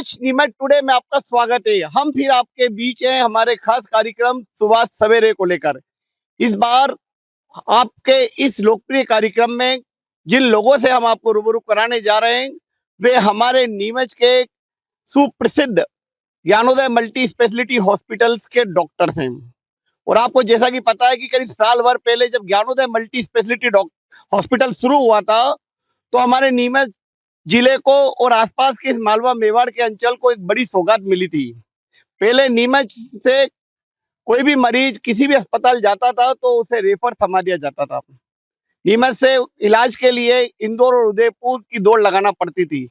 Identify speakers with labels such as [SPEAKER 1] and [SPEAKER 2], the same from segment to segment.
[SPEAKER 1] Neemuch Neemuch today में आपका स्वागत है। हम फिर आपके बीच हैं हमारे खास कार्यक्रम सुबह सवेरे को लेकर। इस बार आपके इस लोकप्रिय कार्यक्रम में जिन लोगों से हम आपको रूबरू कराने जा रहे हैं, वे हमारे नीमच के सुप्रसिद्ध ज्ञानोदय मल्टी स्पेशलिटी हॉस्पिटल्स के डॉक्टर्स हैं। और आपको जैसा कि पता है कि करीब साल भर पहले जब ज्ञानोदय मल्टी स्पेशलिटी हॉस्पिटल शुरू हुआ था, तो हमारे नीमच जिले को और आसपास के इस मालवा मेवाड़ के अंचल को एक बड़ी सौगात मिली थी। पहले नीमच से कोई भी मरीज किसी भी अस्पताल जाता था तो उसे रेफर थमा दिया जाता था। नीमच से इलाज के लिए इंदौर और उदयपुर की दौड़ लगाना पड़ती थी।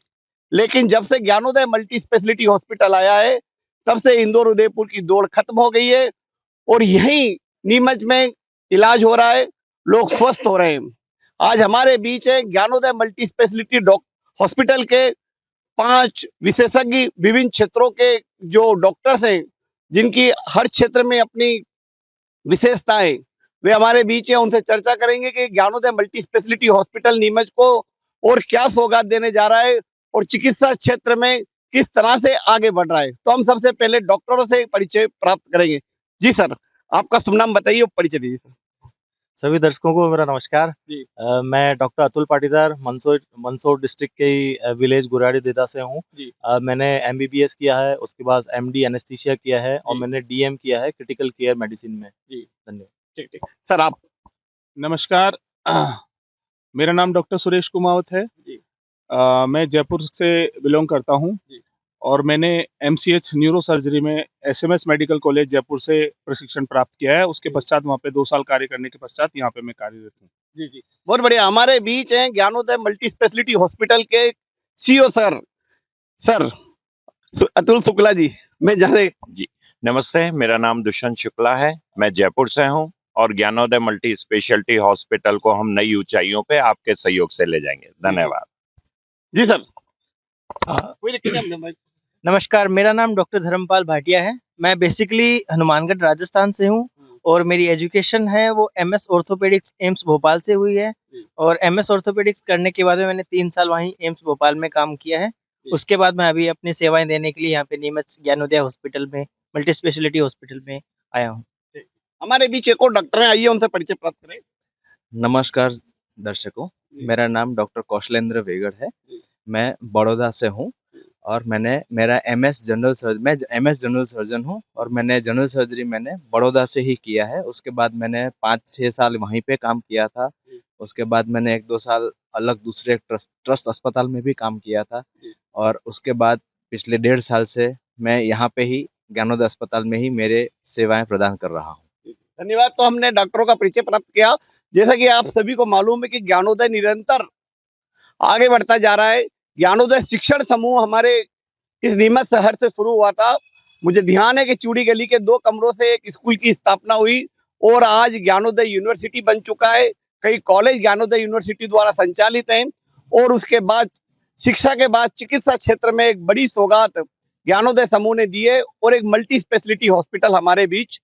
[SPEAKER 1] लेकिन जब से ज्ञानोदय मल्टी स्पेशलिटी हॉस्पिटल आया है, तब से इंदौर उदयपुर की दौड़ खत्म हो गई है और यहीं नीमच में इलाज हो रहा है, लोग स्वस्थ हो रहे हैं। आज हमारे बीच है ज्ञानोदय मल्टी स्पेशलिटी हॉस्पिटल के 5 विशेषज्ञ, विभिन्न क्षेत्रों के जो डॉक्टर्स हैं, जिनकी हर क्षेत्र में अपनी विशेषताएं, वे हमारे बीच है। उनसे चर्चा करेंगे कि Gyanodaya multi speciality hospital Neemuch को और क्या सौगात देने जा रहा है और चिकित्सा क्षेत्र में किस तरह से आगे बढ़ रहा है। तो हम सबसे पहले डॉक्टरों से परिचय प्राप्त करेंगे। जी सर, आपका शुभ नाम बताइए और परिचय दीजिए सर।
[SPEAKER 2] सभी दर्शकों को मेरा नमस्कार।
[SPEAKER 1] जी।
[SPEAKER 2] मैं डॉक्टर अतुल पाटीदार मंदसौर मंदसौर डिस्ट्रिक्ट के ही विलेज गुराड़ी देदा से हूँ।
[SPEAKER 1] जी।
[SPEAKER 2] मैंने एमबीबीएस किया है, उसके बाद एमडी एनेस्थीसिया किया है और
[SPEAKER 1] जी।
[SPEAKER 2] मैंने डीएम किया है क्रिटिकल केयर मेडिसिन में।
[SPEAKER 1] जी।
[SPEAKER 2] धन्यवाद।
[SPEAKER 1] ठीक ठीक सर, आप।
[SPEAKER 3] नमस्कार। मेरा नाम डॉक्टर सुरेश कुमावत है।
[SPEAKER 1] जी।
[SPEAKER 3] मैं जयपुर से बिलोंग करता हूँ
[SPEAKER 1] जी।
[SPEAKER 3] और मैंने एमसीएच न्यूरो सर्जरी में एसएमएस मेडिकल कॉलेज जयपुर से प्रशिक्षण प्राप्त किया है। उसके पश्चात वहाँ पे 2 साल कार्य करने के पश्चात यहाँ पे मैं कार्यरत हूँ।
[SPEAKER 1] जी जी, बहुत बढ़िया। हमारे बीच हैं ज्ञानोदय मल्टी स्पेशलिटी हॉस्पिटल के CEO sir sir Atul Shukla ji. मैं जैसे
[SPEAKER 4] जी नमस्ते, मेरा नाम दुष्यंत शुक्ला है। मैं जयपुर से हूं और ज्ञानोदय मल्टी स्पेशलिटी हॉस्पिटल को हम नई ऊंचाइयों पे आपके सहयोग से ले जाएंगे। धन्यवाद।
[SPEAKER 1] जी सर।
[SPEAKER 2] कोई दिक्कत नहीं। नमस्कार, मेरा नाम डॉक्टर धर्मपाल भाटिया है। मैं बेसिकली हनुमानगढ़ राजस्थान से हूँ और मेरी एजुकेशन है वो एमएस ऑर्थोपेडिक्स एम्स भोपाल से हुई है। और एमएस ऑर्थोपेडिक्स करने के बाद में मैंने 3 साल वहीं एम्स भोपाल में काम किया है। उसके बाद मैं अभी अपनी सेवाएं देने के लिए यहाँ पे नीमच ज्ञानोदय हॉस्पिटल में मल्टी स्पेशलिटी हॉस्पिटल में आया हूँ।
[SPEAKER 1] हमारे बीच एक और डॉक्टर हैं, आइए उनसे परिचय प्राप्त करें।
[SPEAKER 5] नमस्कार दर्शकों, मेरा नाम डॉक्टर कौशलेंद्र वेगड़ है। मैं बड़ौदा से हूँ और मेरा एमएस जनरल सर्जन हूँ और मैंने जनरल सर्जरी बड़ौदा से ही किया है। उसके बाद मैंने 5-6 साल वहीं पे काम किया था। उसके बाद मैंने 1-2 साल अलग दूसरे ट्रस्ट अस्पताल में भी काम किया था और उसके बाद पिछले 1.5 साल से मैं यहाँ पे ही ज्ञानोदय अस्पताल में ही मेरे सेवाएं प्रदान कर रहा हूँ।
[SPEAKER 1] धन्यवाद। तो हमने डॉक्टरों का परिचय प्राप्त किया। जैसा कि आप सभी को मालूम है कि ज्ञानोदय निरंतर आगे बढ़ता जा रहा है। ज्ञानोदय शिक्षण समूह हमारे इस नीमच शहर से शुरू हुआ था। मुझे ध्यान है कि चूड़ी गली के 2 कमरों से एक स्कूल की स्थापना हुई और आज ज्ञानोदय यूनिवर्सिटी बन चुका है। कई कॉलेज ज्ञानोदय यूनिवर्सिटी द्वारा संचालित हैं और उसके बाद शिक्षा के बाद चिकित्सा क्षेत्र में एक बड़ी सौगात ज्ञानोदय समूह ने दी है और एक मल्टी स्पेशलिटी हॉस्पिटल हमारे बीच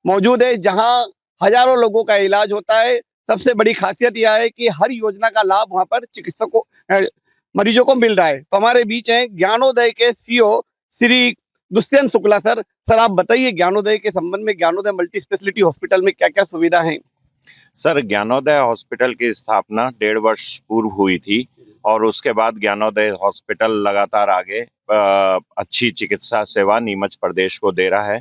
[SPEAKER 1] मौजूद है, जहां हजारों लोगों का इलाज होता है। सबसे बड़ी खासियत यह है कि हर योजना का लाभ वहां पर चिकित्सकों मरीजों को मिल रहा है। तो हमारे बीच हैं ज्ञानोदय के CEO Shri Dushyant Shukla sir. Sir, आप बताइए ज्ञानोदय के संबंध में, ज्ञानोदय मल्टी स्पेशलिटी हॉस्पिटल में क्या क्या सुविधा है।
[SPEAKER 4] सर, ज्ञानोदय हॉस्पिटल की स्थापना 1.5 वर्ष पूर्व हुई थी और उसके बाद ज्ञानोदय हॉस्पिटल लगातार आगे अच्छी चिकित्सा सेवा नीमच प्रदेश को दे रहा है।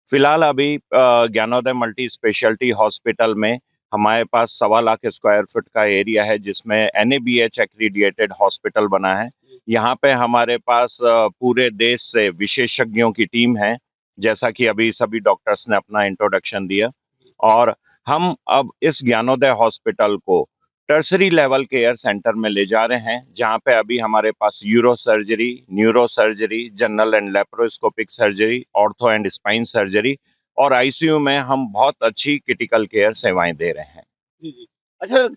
[SPEAKER 4] फिलहाल अभी ज्ञानोदय मल्टी स्पेशलिटी हॉस्पिटल में हमारे पास 1.25 लाख स्क्वायर फुट का एरिया है, जिसमें NABH एक्रीडिएटेड हॉस्पिटल बना है। यहाँ पे हमारे पास पूरे देश से विशेषज्ञों की टीम है, जैसा कि अभी सभी डॉक्टर्स ने अपना इंट्रोडक्शन दिया। और हम अब इस ज्ञानोदय हॉस्पिटल को टर्सरी लेवल केयर सेंटर में ले जा रहे हैं, जहाँ पे अभी हमारे पास uro surgery, neuro surgery, general and laparoscopic surgery, ortho and spine surgery और आईसीयू में हम बहुत अच्छी क्रिटिकल केयर सेवाएं दे रहे हैं।
[SPEAKER 1] जी जी। अच्छा,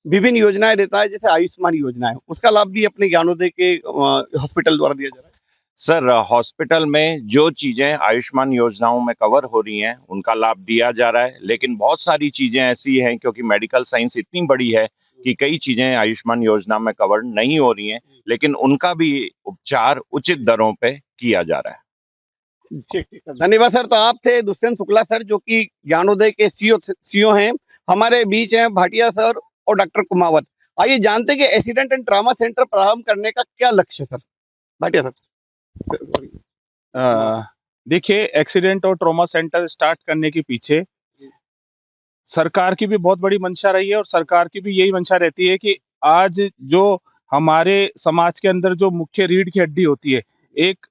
[SPEAKER 1] विभिन्न योजनाएं देता है, जैसे आयुष्मान योजना है, उसका लाभ भी अपने ज्ञानोदय के हॉस्पिटल द्वारा दिया जा रहा है।
[SPEAKER 4] सर, हॉस्पिटल में जो चीजें आयुष्मान योजनाओं में कवर हो रही हैं उनका लाभ दिया जा रहा है, लेकिन बहुत सारी चीजें ऐसी हैं क्योंकि मेडिकल साइंस इतनी बड़ी है कि कई चीजें आयुष्मान योजना में कवर नहीं हो रही हैं, लेकिन उनका भी उपचार उचित दरों पे किया जा रहा है।
[SPEAKER 1] ठीक ठीक सर, धन्यवाद सर। तो आप थे दुष्यंत शुक्ला सर, जो कि ज्ञानोदय के सीईओ हैं। हमारे बीच हैं भाटिया सर और डॉक्टर कुमावत। आइए जानते हैं कि एक्सीडेंट एंड ट्रॉमा सेंटर प्रारंभ करने का क्या लक्ष्य है सर। भाटिया सर।
[SPEAKER 3] देखिए, एक्सीडेंट और ट्रॉमा सेंटर स्टार्ट करने के पीछे सरकार की भी बहुत बड़ी मंशा रही है और सरकार की भी यही मंशा रहती है कि आज जो हमारे समाज के अंदर जो मुख्य रीढ़ की हड्डी होती है, एक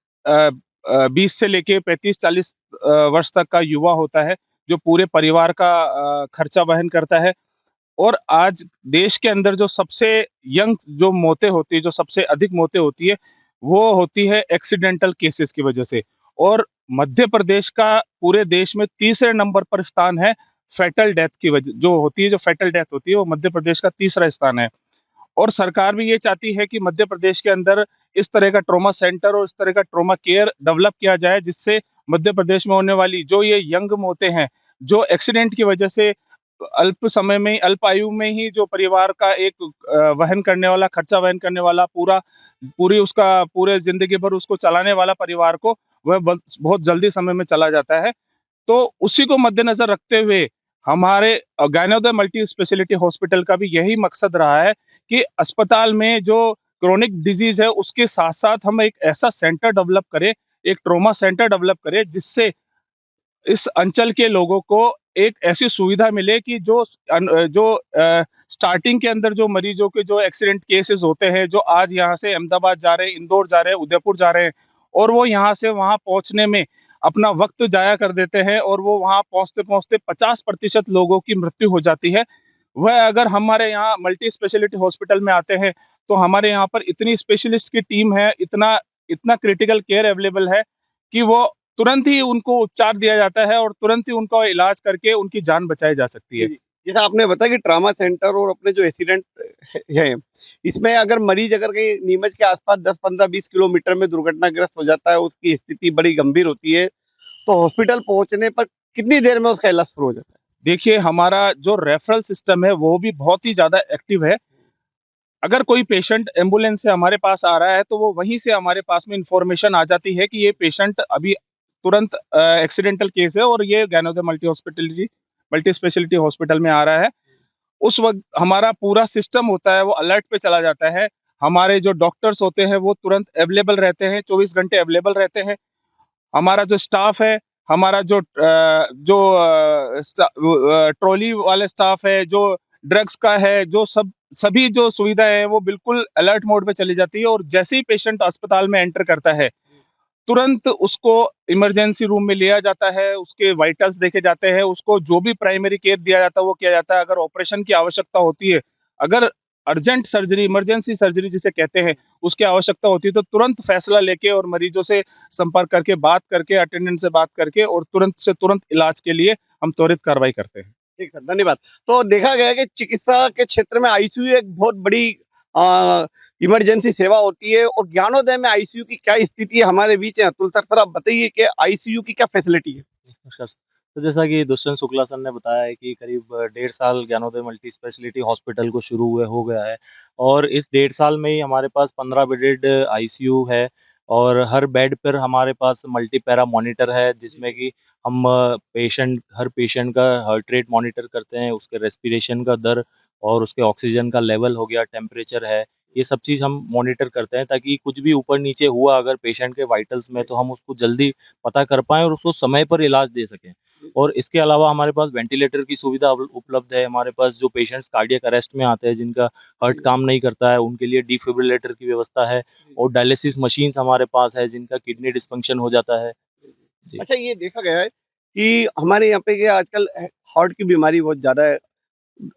[SPEAKER 3] 20 से लेके 35-40 वर्ष तक का युवा होता है, जो पूरे परिवार का खर्चा वहन करता है। और आज देश के अंदर जो सबसे यंग जो मौतें होती है, जो सबसे अधिक मौतें होती है, वो होती है एक्सीडेंटल केसेस की वजह से। और मध्य प्रदेश का पूरे देश में तीसरे नंबर पर स्थान है फैटल डेथ की वजह जो होती है, जो फैटल डेथ होती है, वो मध्य प्रदेश का तीसरा स्थान है। और सरकार भी ये चाहती है कि मध्य प्रदेश के अंदर इस तरह का ट्रॉमा सेंटर और इस तरह का ट्रॉमा केयर डेवलप किया जाए, जिससे मध्य प्रदेश में होने वाली जो ये यंग मौतें हैं, जो एक्सीडेंट की वजह से अल्प समय में, अल्प आयु में ही जो परिवार का एक वहन करने वाला, खर्चा वहन करने वाला, पूरे ज़िंदगी भर उसको चलाने वाला परिवार को, वह बहुत जल्दी समय में चला जाता है। तो उसी को मद्देनज़र रखते हुए हमारे ज्ञानोदय मल्टी स्पेशलिटी हॉस्पिटल का भी यही मकसद रहा है कि अस्पताल में जो क्रोनिक डिजीज़ है, उसके साथ-साथ हम एक ऐसा सेंटर डेवलप करें, एक ट्रॉमा सेंटर डेवलप करें, जिससे इस अंचल के लोगों को एक ऐसी सुविधा मिले कि स्टार्टिंग के अंदर जो मरीजों के जो एक्सीडेंट केसेस होते हैं, जो आज यहाँ से अहमदाबाद जा रहे हैं, इंदौर जा रहे हैं, उदयपुर जा रहे हैं और वो यहाँ से वहाँ पहुँचने में अपना वक़्त ज़ाया कर देते हैं और वो वहाँ पहुँचते-पहुँचते 50% लोगों की मृत्यु हो जाती है। वह अगर हमारे यहाँ मल्टी स्पेशलिटी हॉस्पिटल में आते हैं, तो हमारे यहाँ पर इतनी स्पेशलिस्ट की टीम है, इतना इतना क्रिटिकल केयर अवेलेबल है कि वो तुरंत ही उनको उपचार दिया जाता है और तुरंत ही उनका इलाज करके उनकी जान बचाई जा सकती है।
[SPEAKER 1] जी, जी। जैसा आपने बताया कि ट्रॉमा सेंटर और अपने जो एक्सीडेंट है, इसमें अगर मरीज अगर कहीं नीमच के आसपास 10, 15, 20 किलोमीटर में दुर्घटनाग्रस्त हो जाता है, उसकी स्थिति बड़ी गंभीर होती है, तो हॉस्पिटल पहुँचने पर कितनी देर में उसका इलाज शुरू हो जाता है?
[SPEAKER 3] देखिए, हमारा जो रेफरल सिस्टम है, वो भी बहुत ही ज़्यादा एक्टिव है। अगर कोई पेशेंट एम्बुलेंस से हमारे पास आ रहा है, तो वो वहीं से हमारे पास में इन्फॉर्मेशन आ जाती है कि ये पेशेंट अभी तुरंत एक्सीडेंटल केस है और ये ज्ञानोदय मल्टी स्पेशलिटी हॉस्पिटल में आ रहा है। उस वक़्त हमारा पूरा सिस्टम होता है, वो अलर्ट पे चला जाता है। हमारे जो डॉक्टर्स होते हैं, वो तुरंत अवेलेबल रहते हैं, 24 घंटे अवेलेबल रहते हैं। हमारा जो स्टाफ है, हमारा ट्रॉली वाले स्टाफ है, जो ड्रग्स का है, सभी जो सुविधाएँ हैं, वो बिल्कुल अलर्ट मोड पे चली जाती है और जैसे ही पेशेंट अस्पताल में एंटर करता है, तुरंत उसको इमरजेंसी रूम में लिया जाता है, उसके वाइटल्स देखे जाते हैं, उसको जो भी प्राइमरी केयर दिया जाता है, वो किया जाता है। अगर ऑपरेशन की आवश्यकता होती है, अगर अर्जेंट सर्जरी, इमरजेंसी सर्जरी जिसे कहते हैं, उसकी आवश्यकता होती है, तो तुरंत फैसला लेके और मरीजों से संपर्क करके, बात करके, अटेंडेंट से बात करके और तुरंत से तुरंत इलाज के लिए हम त्वरित कार्रवाई करते हैं।
[SPEAKER 1] ठीक सर, धन्यवाद। तो देखा गया है कि चिकित्सा के क्षेत्र में आईसीयू एक बहुत बड़ी अ, इमरजेंसी सेवा होती है और ज्ञानोदय में आईसीयू की क्या स्थिति है? हमारे बीच है अतुल सर, सर आप बताइए कि आईसीयू की क्या फैसिलिटी है?
[SPEAKER 6] नमस्कार सर। तो जैसा कि दुष्यंत शुक्ला सर ने बताया है कि करीब 1.5 साल ज्ञानोदय मल्टी स्पेशलिटी हॉस्पिटल को शुरू हुए हो गया है और इस 1.5 साल में ही हमारे पास 15 बेडेड आईसीयू है और हर बेड पर हमारे पास मल्टी पैरा मॉनिटर है जिसमें कि हम हर पेशेंट का हार्ट रेट मॉनिटर करते हैं, उसके रेस्पिरेशन का दर और उसके ऑक्सीजन का लेवल हो गया, टेम्परेचर है, ये सब चीज़ हम मॉनिटर करते हैं ताकि कुछ भी ऊपर-नीचे हुआ अगर पेशेंट के वाइटल्स में तो हम उसको जल्दी पता कर पाएँ और उसको समय पर इलाज दे सकें। और इसके अलावा हमारे पास वेंटिलेटर की सुविधा उपलब्ध है, हमारे पास जो पेशेंट्स कार्डियक अरेस्ट में आते हैं, जिनका हार्ट काम नहीं करता है, उनके लिए डिफिब्रिलेटर की व्यवस्था है और डायलिसिस मशीन्स हमारे पास है, जिनका किडनी डिस्फंक्शन हो जाता है। जी।
[SPEAKER 1] अच्छा, ये देखा गया है कि हमारे यहाँ पे क्या आजकल हार्ट की बीमारी बहुत ज़्यादा है।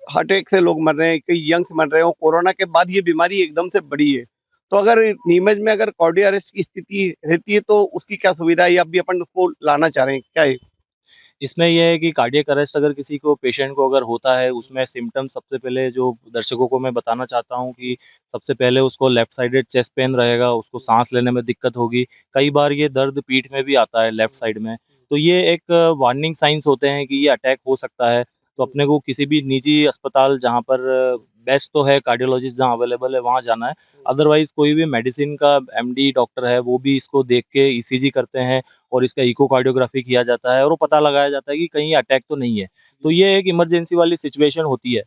[SPEAKER 1] हार्ट अटैक से लोग मर रहे हैं, कई यंग्स मर रहे हैं और कोरोना के बाद ये बीमारी एकदम से बढ़ी है। तो अगर नीमच में अगर कार्डियो अरेस्ट की स्थिति रहती है तो उसकी क्या सुविधा है या अभी अपन उसको लाना चाह रहे हैं, क्या है?
[SPEAKER 6] इसमें ये है कि कार्डियक अरेस्ट अगर किसी को पेशेंट को अगर होता है, उसमें सिम्पटम्स सबसे पहले जो दर्शकों को मैं बताना चाहता हूँ कि सबसे पहले उसको लेफ्ट साइडेड चेस्ट पेन रहेगा, उसको साँस लेने में दिक्कत होगी। कई बार ये दर्द पीठ में भी आता है लेफ्ट साइड में। तो ये एक वार्निंग साइन्स होते हैं कि ये अटैक हो सकता है। तो अपने को किसी भी निजी अस्पताल जहाँ पर बेस्ट तो है कार्डियोलॉजिस्ट जहाँ अवेलेबल है वहाँ जाना है। अदरवाइज़ कोई भी मेडिसिन का एमडी डॉक्टर है वो भी इसको देख के ईसीजी करते हैं और इसका इकोकार्डियोग्राफी किया जाता है और वो पता लगाया जाता है कि कहीं अटैक तो नहीं है। तो ये एक इमरजेंसी वाली सिचुएशन होती है।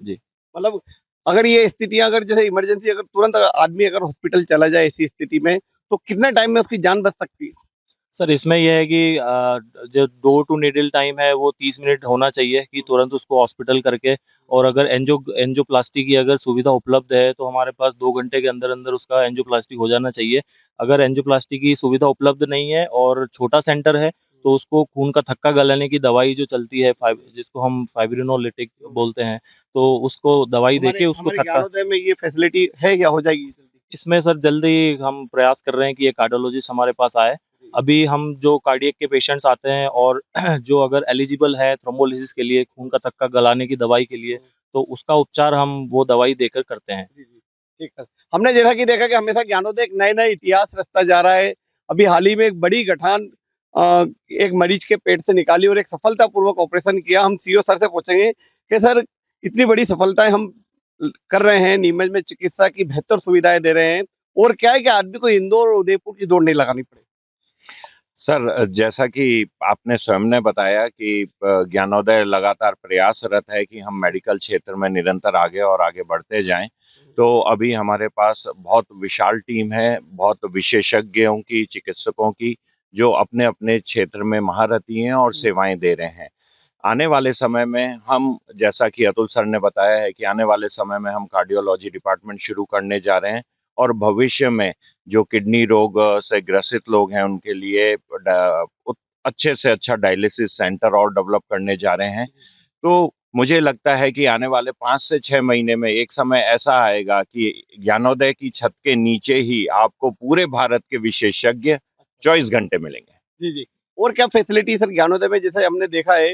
[SPEAKER 6] जी।
[SPEAKER 1] मतलब अगर ये स्थितियाँ अगर जैसे इमरजेंसी अगर तुरंत अगर आदमी अगर हॉस्पिटल चला जाए ऐसी स्थिति में, तो कितने टाइम में उसकी जान बच सकती है?
[SPEAKER 6] सर इसमें ये है कि जो डोर टू नीडल टाइम है वो 30 मिनट होना चाहिए कि तुरंत उसको हॉस्पिटल करके और अगर एंजियोप्लास्टी की अगर सुविधा उपलब्ध है तो हमारे पास 2 घंटे के अंदर-अंदर उसका एंजियोप्लास्टी हो जाना चाहिए। अगर एंजियोप्लास्टी की सुविधा उपलब्ध नहीं है और छोटा सेंटर है तो उसको खून का थक्का गलाने की दवाई जो चलती है जिसको हम फाइब्रिनोलिटिक बोलते हैं, तो उसको दवाई
[SPEAKER 1] हमारे
[SPEAKER 6] देके उसको
[SPEAKER 1] हमारे
[SPEAKER 6] थक्का
[SPEAKER 1] ज्ञानोदय में ये फैसिलिटी है या हो जाएगी जल्दी?
[SPEAKER 6] इसमें सर जल्दी हम प्रयास कर रहे हैं कि ये कार्डियोलॉजिस्ट हमारे पास आए। अभी हम जो कार्डियक के पेशेंट्स आते हैं और जो अगर एलिजिबल है थ्रोम्बोलिसिस के लिए खून का थक्का गलाने की दवाई के लिए, तो उसका उपचार हम वो दवाई देकर करते हैं।
[SPEAKER 1] जी, जी। ठीक है। हमने जैसा कि देखा कि हमेशा ज्ञानोदय एक नए-नए इतिहास रचता जा रहा है। अभी हाल ही में एक बड़ी गठान अ, एक मरीज के पेट से निकाली और एक सफलतापूर्वक ऑपरेशन किया। हम सीईओ सर से पूछेंगे कि सर इतनी बड़ी सफलताएँ हम कर रहे हैं, नीमच में चिकित्सा की बेहतर सुविधाएँ दे रहे हैं और क्या है कि आदमी को इंदौर और उदयपुर की दौड़ नहीं लगानी पड़े।
[SPEAKER 4] सर, जैसा कि आपने स्वयं ने बताया कि ज्ञानोदय लगातार प्रयासरत है कि हम मेडिकल क्षेत्र में निरंतर आगे और आगे बढ़ते जाएँ। तो अभी हमारे पास बहुत विशाल टीम है, बहुत विशेषज्ञों की, चिकित्सकों की, जो अपने-अपने क्षेत्र में महारथी हैं और सेवाएँ दे रहे हैं। आने वाले समय में हम जैसा कि अतुल सर ने बताया है कि आने वाले समय में हम कार्डियोलॉजी डिपार्टमेंट शुरू करने जा रहे हैं और भविष्य में जो किडनी रोग से ग्रसित लोग हैं उनके लिए अच्छे से अच्छा डायलिसिस सेंटर और डेवलप करने जा रहे हैं। तो मुझे लगता है कि आने वाले 5 से 6 महीने में एक समय ऐसा आएगा कि ज्ञानोदय की छत के नीचे ही आपको पूरे भारत के विशेषज्ञ 24 घंटे मिलेंगे।
[SPEAKER 1] जी, जी। और क्या फैसिलिटी सर ज्ञानोदय में जैसे हमने देखा है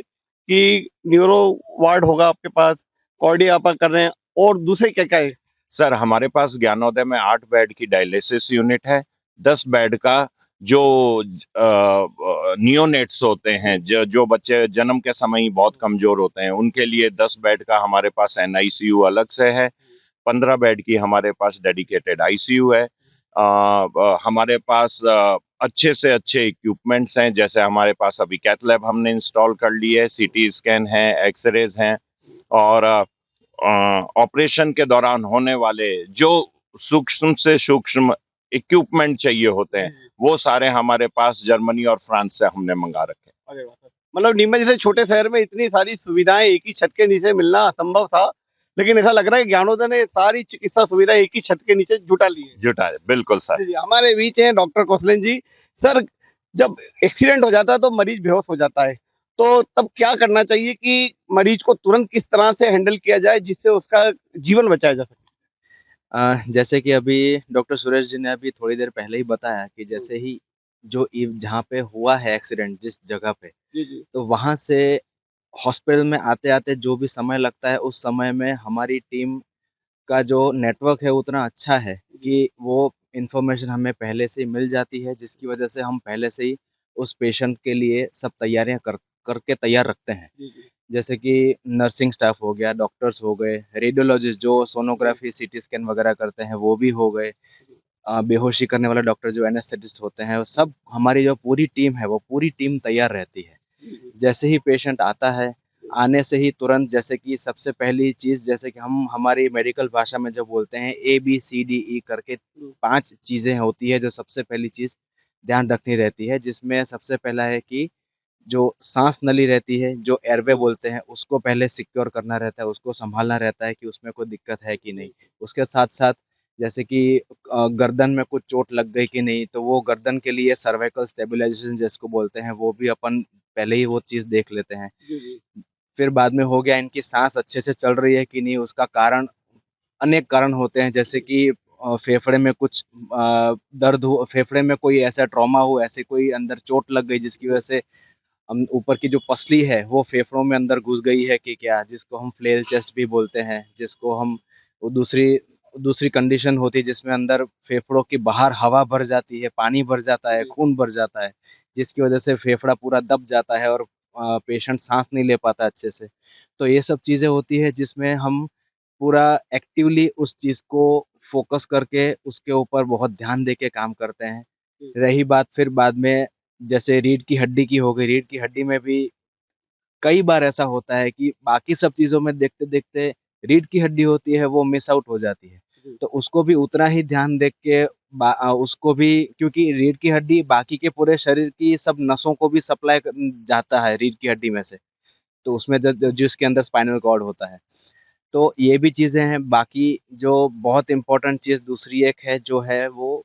[SPEAKER 1] कि न्यूरो वार्ड होगा आपके पास, कार्डियो आप कर रहे हैं और दूसरे क्या-क्या है?
[SPEAKER 4] सर, हमारे पास ज्ञानोदय में 8 बेड की डायलिसिस यूनिट है, 10 बेड का जो नियोनेट्स होते हैं, जो बच्चे जन्म के समय ही बहुत कमज़ोर होते हैं, उनके लिए 10 बेड का हमारे पास एनआईसीयू अलग से है, 15 बेड की हमारे पास डेडिकेटेड आईसीयू है। हमारे पास अच्छे से अच्छे इक्विपमेंट्स हैं, जैसे हमारे पास अभी कैथ लैब हमने इंस्टॉल कर ली है, सीटी स्कैन है, एक्स-रेज़ हैं और ऑपरेशन के दौरान होने वाले जो सूक्ष्म से सूक्ष्म इक्विपमेंट चाहिए होते हैं, वो सारे हमारे पास जर्मनी और फ्रांस से हमने मंगा रखे हैं।
[SPEAKER 1] अरे वाह! मतलब नीमच जैसे छोटे शहर में इतनी सारी सुविधाएँ एक ही छत के नीचे मिलना असंभव था, लेकिन ऐसा लग रहा है ज्ञानोदय ने सारी चिकित्सा सुविधाएँ एक ही छत के नीचे जुटा ली है।
[SPEAKER 4] जुटा है, बिल्कुल सर।
[SPEAKER 1] जी, जी, हमारे बीच हैं डॉक्टर कौशलेन जी। सर, जब एक्सीडेंट हो जाता है तो मरीज बेहोश हो जाता है, तो तब क्या करना चाहिए कि मरीज को तुरंत किस तरह से हैंडल किया जाए जिससे उसका जीवन बचाया जा सके?
[SPEAKER 5] जैसे कि अभी डॉक्टर सुरेश जी ने अभी थोड़ी देर पहले ही बताया कि जैसे ही जहाँ पे हुआ है एक्सीडेंट जिस जगह पे,
[SPEAKER 1] जी, जी।
[SPEAKER 5] तो वहाँ से हॉस्पिटल में आते-आते जो भी समय लगता है, उस समय में हमारी टीम का जो नेटवर्क है उतना अच्छा है कि वो इन्फॉर्मेशन हमें पहले से ही मिल जाती है, जिसकी वजह से हम पहले से ही उस पेशेंट के लिए सब तैयारियाँ करके तैयार रखते हैं।
[SPEAKER 1] जी, जी।
[SPEAKER 5] जैसे कि नर्सिंग स्टाफ हो गया, डॉक्टर्स हो गए, रेडियोलॉजिस्ट जो सोनोग्राफी, सीटी स्कैन वगैरह करते हैं, वो भी हो गए। बेहोशी करने वाले डॉक्टर जो एनेस्थेटिस्ट होते हैं, वो सब हमारी जो पूरी टीम है, वो पूरी टीम तैयार रहती है।
[SPEAKER 1] जी, जी।
[SPEAKER 5] जैसे ही पेशेंट आता है, आने से ही तुरंत जैसे कि सबसे पहली चीज़ जैसे कि हम हमारी मेडिकल भाषा में जो बोलते हैं ए, बी, सी, डी, ई करके 5 चीज़ें होती है, जो सबसे पहली चीज़ ध्यान रखनी रहती है, जिसमें सबसे पहला है कि जो साँस नली रहती है, जो एयरवे बोलते हैं, उसको पहले सिक्योर करना रहता है, उसको सँभालना रहता है कि उसमें कोई दिक्कत है कि नहीं। उसके साथ-साथ जैसे कि गर्दन में कुछ चोट लग गई कि नहीं, तो वो गर्दन के लिए सर्वाइकल स्टेबलाइज़ेशन जिसको बोलते हैं, वो भी अपन पहले ही वो चीज़ देख लेते हैं।
[SPEAKER 1] जी, जी।
[SPEAKER 5] फिर बाद में हो गया इनकी साँस अच्छे से चल रही है कि नहीं, उसका कारण अनेक कारण होते हैं जैसे कि फेफड़े में कुछ दर्द हो फेफड़े में कोई ऐसा ट्रॉमा हो, ऐसे कोई अंदर चोट लग गई जिसकी वजह से ऊपर की जो पसली है वो फेफड़ों में अंदर घुस गई है कि क्या, जिसको हम फ्लेल चेस्ट भी बोलते हैं, जिसको हम वो दूसरी दूसरी कंडीशन होती है जिसमें अंदर फेफड़ों की बाहर हवा भर जाती है, पानी भर जाता है, खून भर जाता है, जिसकी वजह से फेफड़ा पूरा दब जाता है और पेशेंट सांस नहीं ले पाता अच्छे से। तो ये सब चीजें होती है जिसमें हम पूरा एक्टिवली उस चीज को फोकस करके उसके ऊपर बहुत ध्यान दे के काम करते हैं। रही बात फिर बाद में, जैसे रीढ़ की हड्डी की हो गई, रीढ़ की हड्डी में भी कई बार ऐसा होता है कि बाकी सब चीज़ों में देखते-देखते रीढ़ की हड्डी होती है वो मिस आउट हो जाती है। तो उसको भी उतना ही ध्यान देख के उसको भी, क्योंकि रीढ़ की हड्डी बाकी के पूरे शरीर की सब नसों को भी सप्लाई जाता है रीढ़ की हड्डी में से। तो उसमें जिसके अंदर स्पाइनल कॉर्ड होता है। तो ये भी चीज़ें हैं। बाकी जो बहुत इम्पोर्टेंट चीज़ दूसरी एक है जो है वो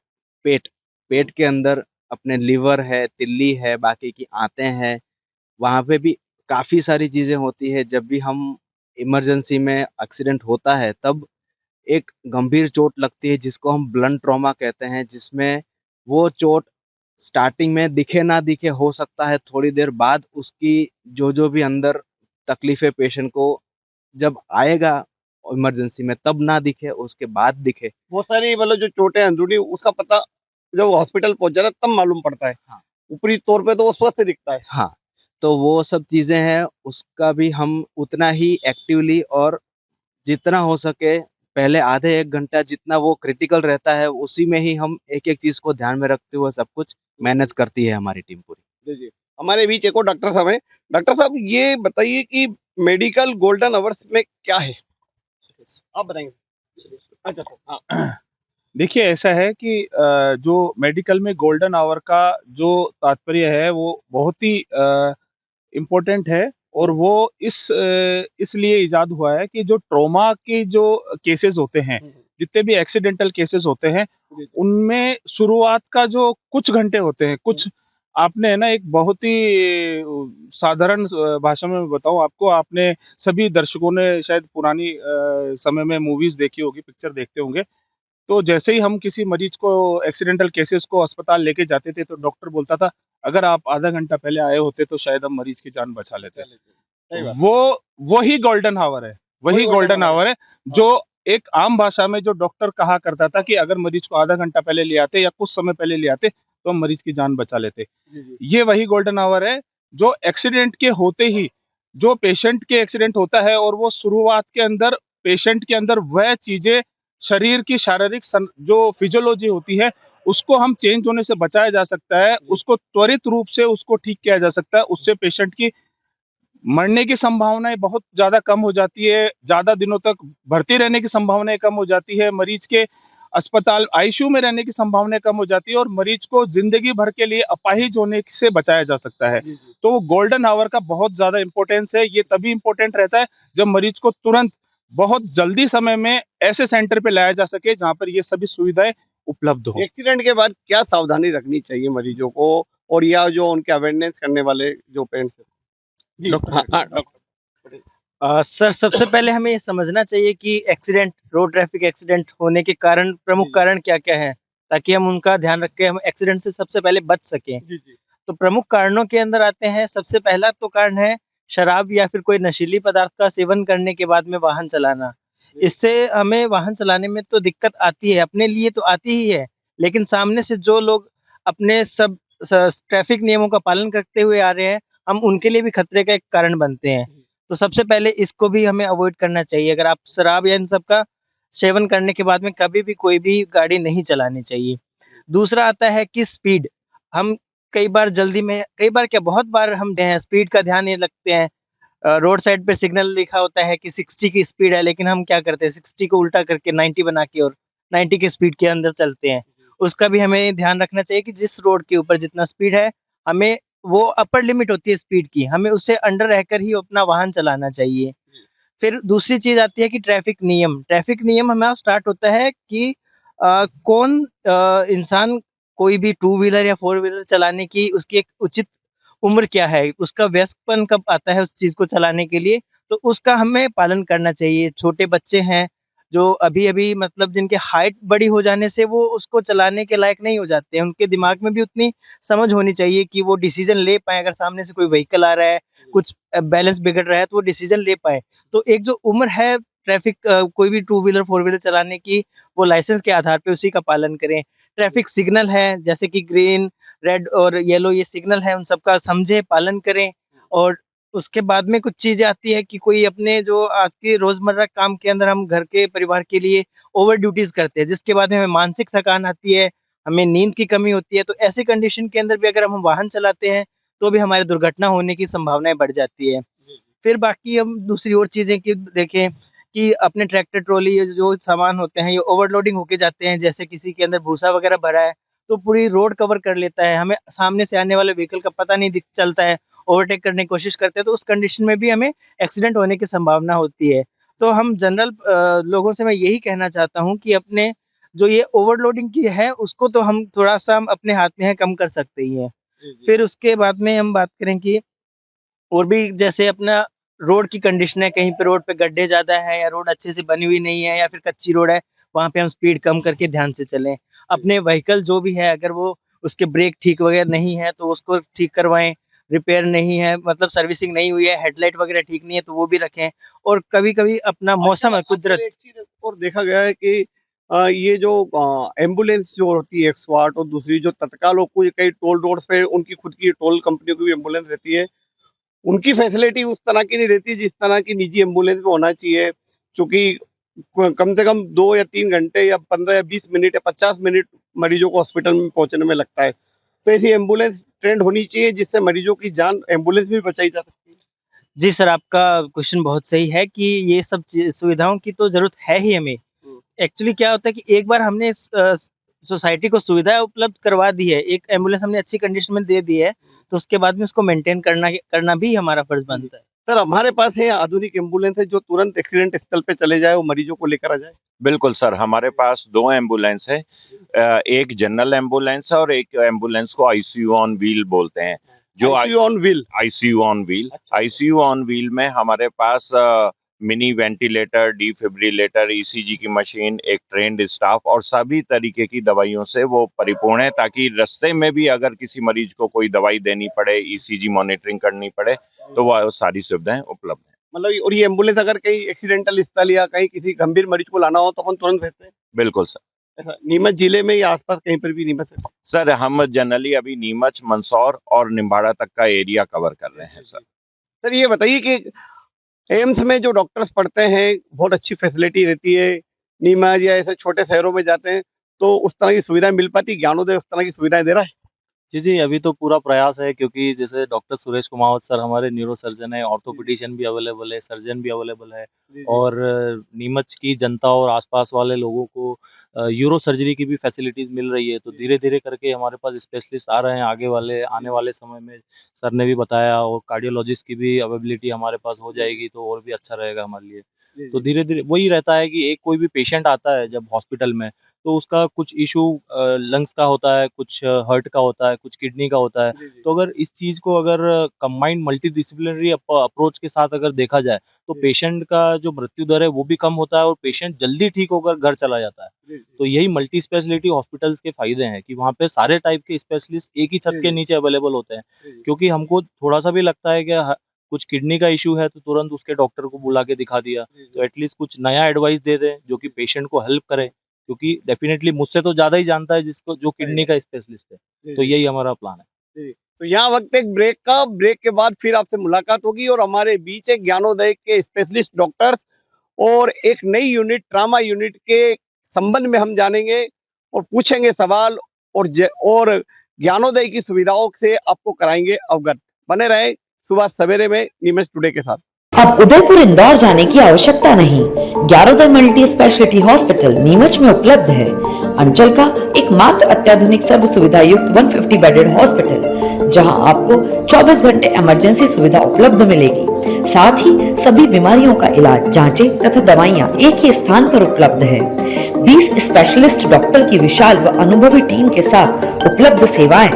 [SPEAKER 5] पेट। पेट के अंदर अपने लिवर है, तिल्ली है, बाकी की आंतें हैं, वहाँ पे भी काफ़ी सारी चीज़ें होती हैं। जब भी हम इमरजेंसी में एक्सीडेंट होता है तब एक गंभीर चोट लगती है जिसको हम ब्लंट ट्रॉमा कहते हैं, जिसमें वो चोट स्टार्टिंग में दिखे ना दिखे, हो सकता है थोड़ी देर बाद उसकी जो भी अंदर तकलीफ़ें पेशेंट को जब आएगा इमरजेंसी में तब ना दिखे, उसके बाद दिखे।
[SPEAKER 1] बहुत सारी मतलब जो चोटें अंदरूनी उसका पता जब हॉस्पिटल पहुंच जाता है तब मालूम पड़ता है।
[SPEAKER 5] हाँ।
[SPEAKER 1] ऊपरी तौर पे तो वो स्वस्थ दिखता है।
[SPEAKER 5] हाँ, तो वो सब चीज़ें हैं, उसका भी हम उतना ही एक्टिवली और जितना हो सके पहले आधे 1 घंटा जितना वो क्रिटिकल रहता है, उसी में ही हम एक-एक चीज़ को ध्यान में रखते हुए सब कुछ मैनेज करती है हमारी टीम पूरी।
[SPEAKER 1] जी, जी। हमारे बीच एक और डॉक्टर साहब हैं। डॉक्टर साहब ये बताइए कि मेडिकल गोल्डन आवर्स में क्या है? आप बताएँगे? अच्छा, अच्छा। हाँ।
[SPEAKER 3] देखिए ऐसा है कि जो मेडिकल में गोल्डन आवर का जो तात्पर्य है वो बहुत ही इम्पोर्टेंट है और वो इसलिए इजाद हुआ है कि जो ट्रॉमा के जो केसेस होते हैं, जितने भी एक्सीडेंटल केसेस होते हैं, उनमें शुरुआत का जो कुछ घंटे होते हैं, कुछ आपने है ना एक बहुत ही साधारण भाषा में मैं बताऊँ आपको, आपने सभी दर्शकों ने शायद पुरानी समय में मूवीज़ देखी होगी, पिक्चर देखते होंगे। तो जैसे ही हम किसी मरीज को एक्सीडेंटल केसेस को अस्पताल लेके जाते थे, तो डॉक्टर बोलता था, "अगर आप आधा घंटा पहले आए होते, तो शायद हम मरीज की जान बचा लेते।"
[SPEAKER 1] सही बात।
[SPEAKER 3] वो वही गोल्डन आवर है, वही गोल्डन आवर है, जो एक आम भाषा में जो डॉक्टर कहा करता था कि अगर मरीज को आधा घंटा पहले ले आते या कुछ समय पहले ले आते, तो हम मरीज की जान बचा लेते।
[SPEAKER 1] जी, जी।
[SPEAKER 3] ये वही गोल्डन आवर है, जो एक्सीडेंट के होते ही, जो पेशेंट के एक्सीडेंट होता है और वो शुरुआत के अंदर पेशेंट के अंदर वह चीज़ें शरीर की शारीरिक जो फिजियोलॉजी होती है, उसको हम चेंज होने से बचाया जा सकता है, उसको त्वरित रूप से उसको ठीक किया जा सकता है, उससे पेशेंट की मरने की संभावनाएँ बहुत ज़्यादा कम हो जाती है, ज़्यादा दिनों तक भर्ती रहने की संभावनाएँ कम हो जाती है, मरीज के अस्पताल आईसीयू में रहने की संभावनाएँ कम हो जाती है और मरीज को ज़िंदगी भर के लिए अपाहिज होने से बचाया जा सकता है।
[SPEAKER 1] जी, जी।
[SPEAKER 3] तो वो गोल्डन आवर का बहुत ज़्यादा इम्पोर्टेंस है, ये तभी इम्पोर्टेंट रहता है जब मरीज को तुरंत बहुत जल्दी समय में ऐसे सेंटर पे लाया जा सके जहाँ पर ये सभी सुविधाएँ उपलब्ध हों।
[SPEAKER 1] एक्सीडेंट के बाद क्या सावधानी रखनी चाहिए मरीजों को और या जो उनके अवेयरनेस करने वाले जो पेरेंट्स हैं? जी,
[SPEAKER 2] डॉक्टर
[SPEAKER 1] हाँ, हाँ, डॉक्टर।
[SPEAKER 2] सर सबसे पहले हमें ये समझना चाहिए कि एक्सीडेंट, रोड ट्रैफिक एक्सीडेंट होने के कारण, प्रमुख
[SPEAKER 1] जी।
[SPEAKER 2] कारण क्या-क्या हैं, ताकि हम उनका ध्यान रख के हम एक्सीडेंट से सबसे पहले बच सकें।
[SPEAKER 1] जी, जी।
[SPEAKER 2] तो प्रमुख कारणों के अंदर आते हैं, सबसे पहला तो कारण है शराब या फिर कोई नशीली पदार्थ का सेवन करने के बाद में वाहन चलाना। इससे हमें वाहन चलाने में तो दिक्कत आती है, अपने लिए तो आती ही है, लेकिन सामने से जो लोग अपने सब ट्रैफिक नियमों का पालन करते हुए आ रहे हैं, हम उनके लिए भी खतरे का एक कारण बनते हैं। तो सबसे पहले इसको भी हमें अवॉइड करना चाहिए। अगर आप शराब या इन सब का सेवन करने के बाद में कभी भी कोई भी गाड़ी नहीं चलानी चाहिए। दूसरा आता है कि स्पीड, हम कई बार जल्दी में, कई बार क्या बहुत बार हम जो है स्पीड का ध्यान नहीं रखते हैं। रोड साइड पे सिग्नल लिखा होता है कि 60 की स्पीड है, लेकिन हम क्या करते हैं 60 को उल्टा करके 90 बना के और 90 की स्पीड के अंदर चलते हैं। उसका भी हमें ध्यान रखना चाहिए कि जिस रोड के ऊपर जितना स्पीड है, हमें वो अपर लिमिट होती है स्पीड की, हमें उससे अंडर रहकर ही अपना वाहन चलाना चाहिए। फिर दूसरी चीज़ आती है कि ट्रैफ़िक नियम। ट्रैफ़िक नियम हमारा स्टार्ट होता है कि कौन इंसान कोई भी टू व्हीलर या फोर व्हीलर चलाने की उसकी एक उचित उम्र क्या है, उसका वयस्कपन कब आता है उस चीज़ को चलाने के लिए, तो उसका हमें पालन करना चाहिए। छोटे बच्चे हैं, जो अभी-अभी मतलब जिनके हाइट बड़ी हो जाने से वो उसको चलाने के लायक नहीं हो जाते हैं। उनके दिमाग में भी उतनी समझ होनी चाहिए कि वो डिसीज़न ले पाएँ, अगर सामने से कोई व्हीकल आ रहा है, कुछ बैलेंस बिगड़ रहा है तो वो डिसीज़न ले पाएँ। तो एक जो उम्र है ट्रैफ़िक कोई भी टू व्हीलर, फोर व्हीलर चलाने की, वो लाइसेंस के आधार पे उसी का पालन करें। ट्रैफ़िक सिग्नल है, जैसे कि ग्रीन, रेड और येलो ये सिग्नल है, उन सबका समझें, पालन करें और उसके बाद में कुछ चीज़ें आती है कि कोई अपने जो आज के रोज़मर्रा काम के अंदर हम घर के परिवार के लिए ओवर ड्यूटीज़ करते हैं, जिसके बाद में हमें मानसिक थकान आती है, हमें नींद की कमी होती है, तो ऐसी कंडीशन के अंदर भी अगर हम वाहन चलाते हैं, तो भी हमारी दुर्घटना होने की संभावनाएँ बढ़ जाती है। फिर बाकी हम दूसरी और चीज़ें कि देखें कि अपने ट्रैक्टर ट्रॉली ये जो सामान होते हैं, ये ओवरलोडिंग होके जाते हैं, जैसे किसी के अंदर भूसा वगैरह भरा है, तो पूरी रोड कवर कर लेता है। हमें सामने से आने वाले व्हीकल का पता नहीं दिख चलता है, ओवरटेक करने की कोशिश करते हैं, तो उस कंडीशन में भी हमें एक्सीडेंट होने की संभावना होती है। तो हम जनरल लोगों से मैं यही कहना चाहता हूँ कि अपने जो ये ओवरलोडिंग की है, उसको तो हम थोड़ा-सा हम अपने हाथ में है, कम कर सकते ही हैं। फिर उसके बाद में हम बात करें कि और भी जैसे अपना रोड की कंडीशन है, कहीं पे रोड पे गड्ढे ज़्यादा हैं या रोड अच्छे से बनी हुई नहीं है या फिर कच्ची रोड है, वहाँ पे हम स्पीड कम करके ध्यान से चलें। अपने व्हीकल जो भी है अगर वो उसके ब्रेक ठीक वगैरह नहीं है तो उसको ठीक करवाएँ, रिपेयर नहीं है मतलब सर्विसिंग नहीं हुई है, हेडलाइट वगैरह ठीक नहीं है तो वो भी रखें और कभी-कभी अपना मौसम है कुदरत
[SPEAKER 1] एक चीज़ और देखा गया है कि ये जो एम्बुलेंस जो होती है 108 और दूसरी जो तत्काल और कोई कई टोल रोड्स पे उनकी खुद की टोल कंपनियों की भी एम्बुलेंस रहती है। उनकी फैसिलिटी उस तरह की नहीं रहती जिस तरह की निजी एम्बुलेंस में होना चाहिए, क्योंकि कम से कम 2 या 3 घंटे या 15 या 20 मिनट या 50 मिनट मरीजों को हॉस्पिटल में पहुंचने में लगता है। तो ऐसी एम्बुलेंस ट्रेंड होनी चाहिए जिससे मरीजों की जान एम्बुलेंस में बचाई जा सकती है।
[SPEAKER 2] जी सर, आपका क्वेश्चन बहुत सही है कि ये सब सुविधाओं की तो ज़रूरत है ही हमें। एक्चुअली क्या होता है कि एक बार हमने सोसाइटी को सुविधा उपलब्ध करवा दी है, एक एम्बुलेंस हमने अच्छी कंडीशन में दे दी है, तो उसके बाद में उसको मेंटेन करना भी हमारा फर्ज़ बनता है।
[SPEAKER 1] सर हमारे पास है आधुनिक एम्बुलेंस है जो तुरंत एक्सीडेंट स्थल पे चले जाए और मरीजों को लेकर आ जाए।
[SPEAKER 4] बिल्कुल सर, हमारे पास 2 एम्बुलेंस है। एक जनरल एम्बुलेंस है और एक एम्बुलेंस को आईसीयू ऑन व्हील बोलते हैं। जो
[SPEAKER 1] ICU on wheel.
[SPEAKER 4] ICU on wheel, ICU on wheel में हमारे पास मिनी वेंटिलेटर, डिफिब्रिलेटर, ईसीजी की मशीन, एक ट्रेन्ड स्टाफ और सभी तरीके की दवाइयों से वो परिपूर्ण है, ताकि रास्ते में भी अगर किसी मरीज को कोई दवाई देनी पड़े, ईसीजी मॉनिटरिंग करनी पड़े, तो वह सारी सुविधाएं उपलब्ध हैं।
[SPEAKER 1] मतलब और ये एम्बुलेंस अगर कहीं एक्सीडेंटल स्थल या कहीं किसी गंभीर मरीज को लाना हो तो अपन तुरंत भेजते हैं।
[SPEAKER 4] बिल्कुल सर।
[SPEAKER 1] ऐसा नीमच जिले में या आसपास कहीं पर भी नीमच है?
[SPEAKER 4] सर हम जनरली अभी नीमच, मंदसौर और निम्बाड़ा तक का एरिया कवर कर रहे हैं सर।
[SPEAKER 1] सर ये बताइए कि एम्स में जो डॉक्टर्स पढ़ते हैं बहुत अच्छी फैसिलिटी रहती है, नीमच या ऐसे छोटे शहरों में जाते हैं तो उस तरह की सुविधाएं मिल पाती? ज्ञानोदय उस तरह की सुविधाएं दे रहा है?
[SPEAKER 6] जी, जी, अभी तो पूरा प्रयास है क्योंकि जैसे डॉक्टर सुरेश कुमावत सर हमारे न्यूरो सर्जन हैं, ऑर्थोपेडिशियन भी अवेलेबल है, सर्जन भी अवेलेबल है और नीमच की जनता और आस-पास वाले लोगों को यूरो सर्जरी की भी फैसिलिटीज़ मिल रही है। तो धीरे-धीरे करके हमारे पास स्पेशलिस्ट आ रहे हैं आने वाले समय में सर ने भी बताया और कार्डियोलॉजिस्ट की भी अवेलेबिलिटी हमारे पास हो जाएगी तो और भी अच्छा रहेगा हमारे लिए। तो धीरे-धीरे वही रहता है कि एक कोई भी पेशेंट आता है जब हॉस्पिटल में तो उसका कुछ इश्यू लंग्स का होता है, कुछ हार्ट का होता है, कुछ किडनी का होता है। तो अगर इस चीज़ को अगर कंबाइंड मल्टीडिसिप्लिनरी अप्रोच के साथ अगर देखा जाए, तो पेशेंट का जो मृत्यु दर है वो भी कम होता है और पेशेंट जल्दी ठीक होकर घर चला जाता है। तो यही मल्टी स्पेशलिटी हॉस्पिटल्स के फ़ायदे हैं कि वहाँ पे सारे टाइप के स्पेशलिस्ट एक ही छत के नीचे अवेलेबल होते हैं। क्योंकि हमको थोड़ा-सा भी लगता है कि कुछ किडनी का इश्यू है तो तुरंत उसके डॉक्टर को बुला के दिखा दिया। तो एटलीस्ट कुछ नया एडवाइस दे दें जो कि पेशेंट को हेल्प करे। क्योंकि डेफ़िनेटली मुझसे तो ज़्यादा ही जानता है जिसको जो किडनी का स्पेशलिस्ट है। तो यही हमारा प्लान है।
[SPEAKER 1] जी, तो यहाँ वक्त एक ब्रेक का, ब्रेक के बाद फिर आपसे मुलाकात होगी और हमारे बीच है ज्ञानोदय के स्पेशलिस्ट डॉक्टर्स और एक नई यूनिट ट्रामा यूनिट के संबंध में हम जानेंगे और पूछेंगे सवाल और ज्ञानोदय की सुविधाओं से आपको कराएंगे अवगत। बने रहे सुबह सवेरे में नीमच टुडे के साथ।
[SPEAKER 7] अब उदयपुर इंदौर जाने की आवश्यकता नहीं। Gyanodaya multi speciality hospital Neemuch में उपलब्ध है। अंचल का एकमात्र अत्याधुनिक सर्व सुविधा युक्त 150 बेडेड हॉस्पिटल, जहां आपको 24 घंटे इमरजेंसी सुविधा उपलब्ध मिलेगी। साथ ही सभी बीमारियों का इलाज, जांचें तथा दवाइयां एक ही स्थान पर उपलब्ध है। 20 स्पेशलिस्ट डॉक्टर की विशाल व अनुभवी टीम के साथ उपलब्ध सेवाएं,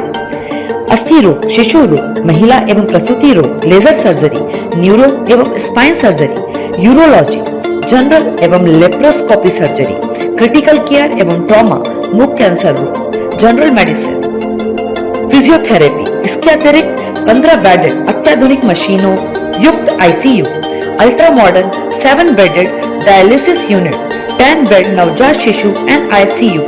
[SPEAKER 7] अस्थि रोग, शिशु रोग, महिला एवं प्रसूति रोग, लेजर सर्जरी, न्यूरो एवं स्पाइन सर्जरी, यूरोलॉजी, जनरल एवं लेप्रोस्कोपी सर्जरी, क्रिटिकल केयर एवं ट्रॉमा, मुख कैंसर रोग, जनरल मेडिसिन, फिजियोथेरेपी। इसके अतिरिक्त 15 बेडेड अत्याधुनिक मशीनों युक्त ICU, ultra modern 7 bedded dialysis unit, 10 bed नवजात शिशु and ICU,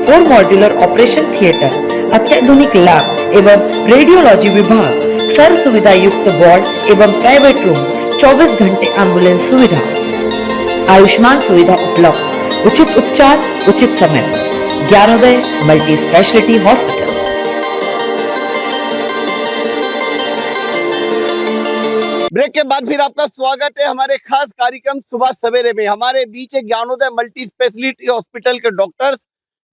[SPEAKER 7] 4 modular operation theatre, अत्याधुनिक लैब एवं रेडियोलॉजी विभाग, सर्व सुविधा युक्त वार्ड एवं प्राइवेट रूम, 24 घंटे एम्बुलेंस सुविधा, आयुष्मान सुविधा उपलब्ध, उचित उपचार उचित समय। Gyanodaya multi speciality hospital.
[SPEAKER 1] Break के बाद फिर आपका स्वागत है हमारे खास कार्यक्रम सुबह सवेरे में। हमारे बीच है ज्ञानोदय मल्टी स्पेशलिटी हॉस्पिटल के डॉक्टर्स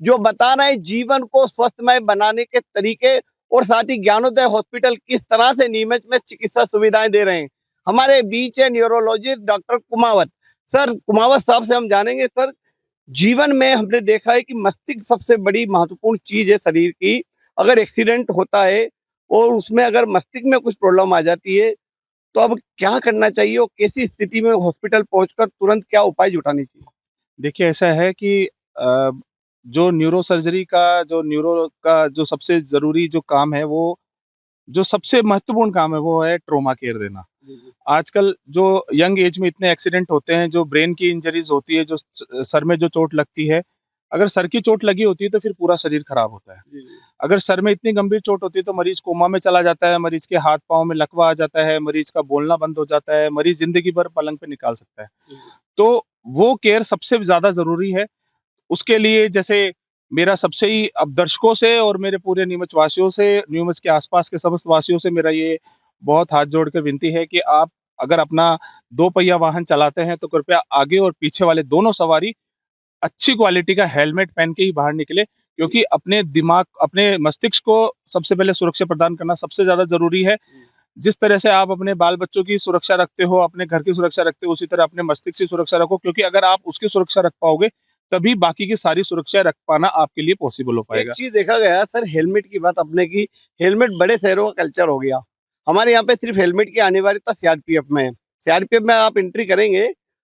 [SPEAKER 1] जो बता रहे हैं जीवन को स्वस्थमय बनाने के तरीके, और साथ ही ज्ञानोदय हॉस्पिटल किस तरह से नीमच में चिकित्सा सुविधाएं दे रहे हैं। हमारे बीच है neurologist doctor Kumawat. Sir, Kumawat साहब से हम जानेंगे, सर जीवन में हमने देखा है कि मस्तिष्क सबसे बड़ी महत्वपूर्ण चीज है शरीर की। अगर एक्सीडेंट होता है और उसमें अगर मस्तिष्क में कुछ प्रॉब्लम आ जाती है तो अब क्या करना चाहिए और कैसी स्थिति में हॉस्पिटल पहुंचकर तुरंत क्या उपाय जुटाने चाहिए?
[SPEAKER 3] देखिए, ऐसा है कि जो न्यूरो सर्जरी का न्यूरो का जो सबसे ज़रूरी जो काम है, वो जो सबसे महत्वपूर्ण काम है, वो है ट्रॉमा केयर देना। आजकल जो यंग एज में इतने एक्सीडेंट होते हैं, जो ब्रेन की इंजरीज़ होती है, जो सर में जो चोट लगती है, अगर सर की चोट लगी होती है तो फिर पूरा शरीर खराब होता है। अगर सर में इतनी गंभीर चोट होती है तो मरीज़ कोमा में चला जाता है, मरीज़ के हाथ-पाँव में लकवा आ जाता है, मरीज़ का बोलना बंद हो जाता है, मरीज़ ज़िंदगी भर पलंग पे निकाल सकता है। तो वो केयर सबसे ज़्यादा ज़रूरी है। उसके लिए जैसे मेरा सबसे ही अब दर्शकों से और मेरे पूरे नीमच वासियों से, नीमच के आस-पास के समस्त वासियों से मेरा ये बहुत हाथ जोड़कर विनती है कि आप अगर अपना 2 पहिया वाहन चलाते हैं तो कृपया आगे और पीछे वाले दोनों सवारी अच्छी क्वालिटी का हेलमेट पहन के ही बाहर निकले, क्योंकि अपने दिमाग, अपने मस्तिष्क को सबसे पहले सुरक्षा प्रदान करना सबसे ज़्यादा ज़रूरी है। जिस तरह से आप अपने बाल-बच्चों की सुरक्षा रखते हो, अपने घर की सुरक्षा रखते हो, उसी तरह अपने मस्तिष्क की सुरक्षा रखो, क्योंकि अगर आप उसकी सुरक्षा रख पाओगे, तभी बाकी की सारी सुरक्षा रख पाना आपके लिए पॉसिबल हो
[SPEAKER 1] एक
[SPEAKER 3] पाएगा।
[SPEAKER 1] चीज देखा गया है, सर हेलमेट की बात आपने की, हेलमेट बड़े शहरों का कल्चर हो गया। हमारे यहाँ पे सिर्फ हेलमेट की अनिवार्यता सीआरपीएफ में है। सीआरपीएफ में आप एंट्री करेंगे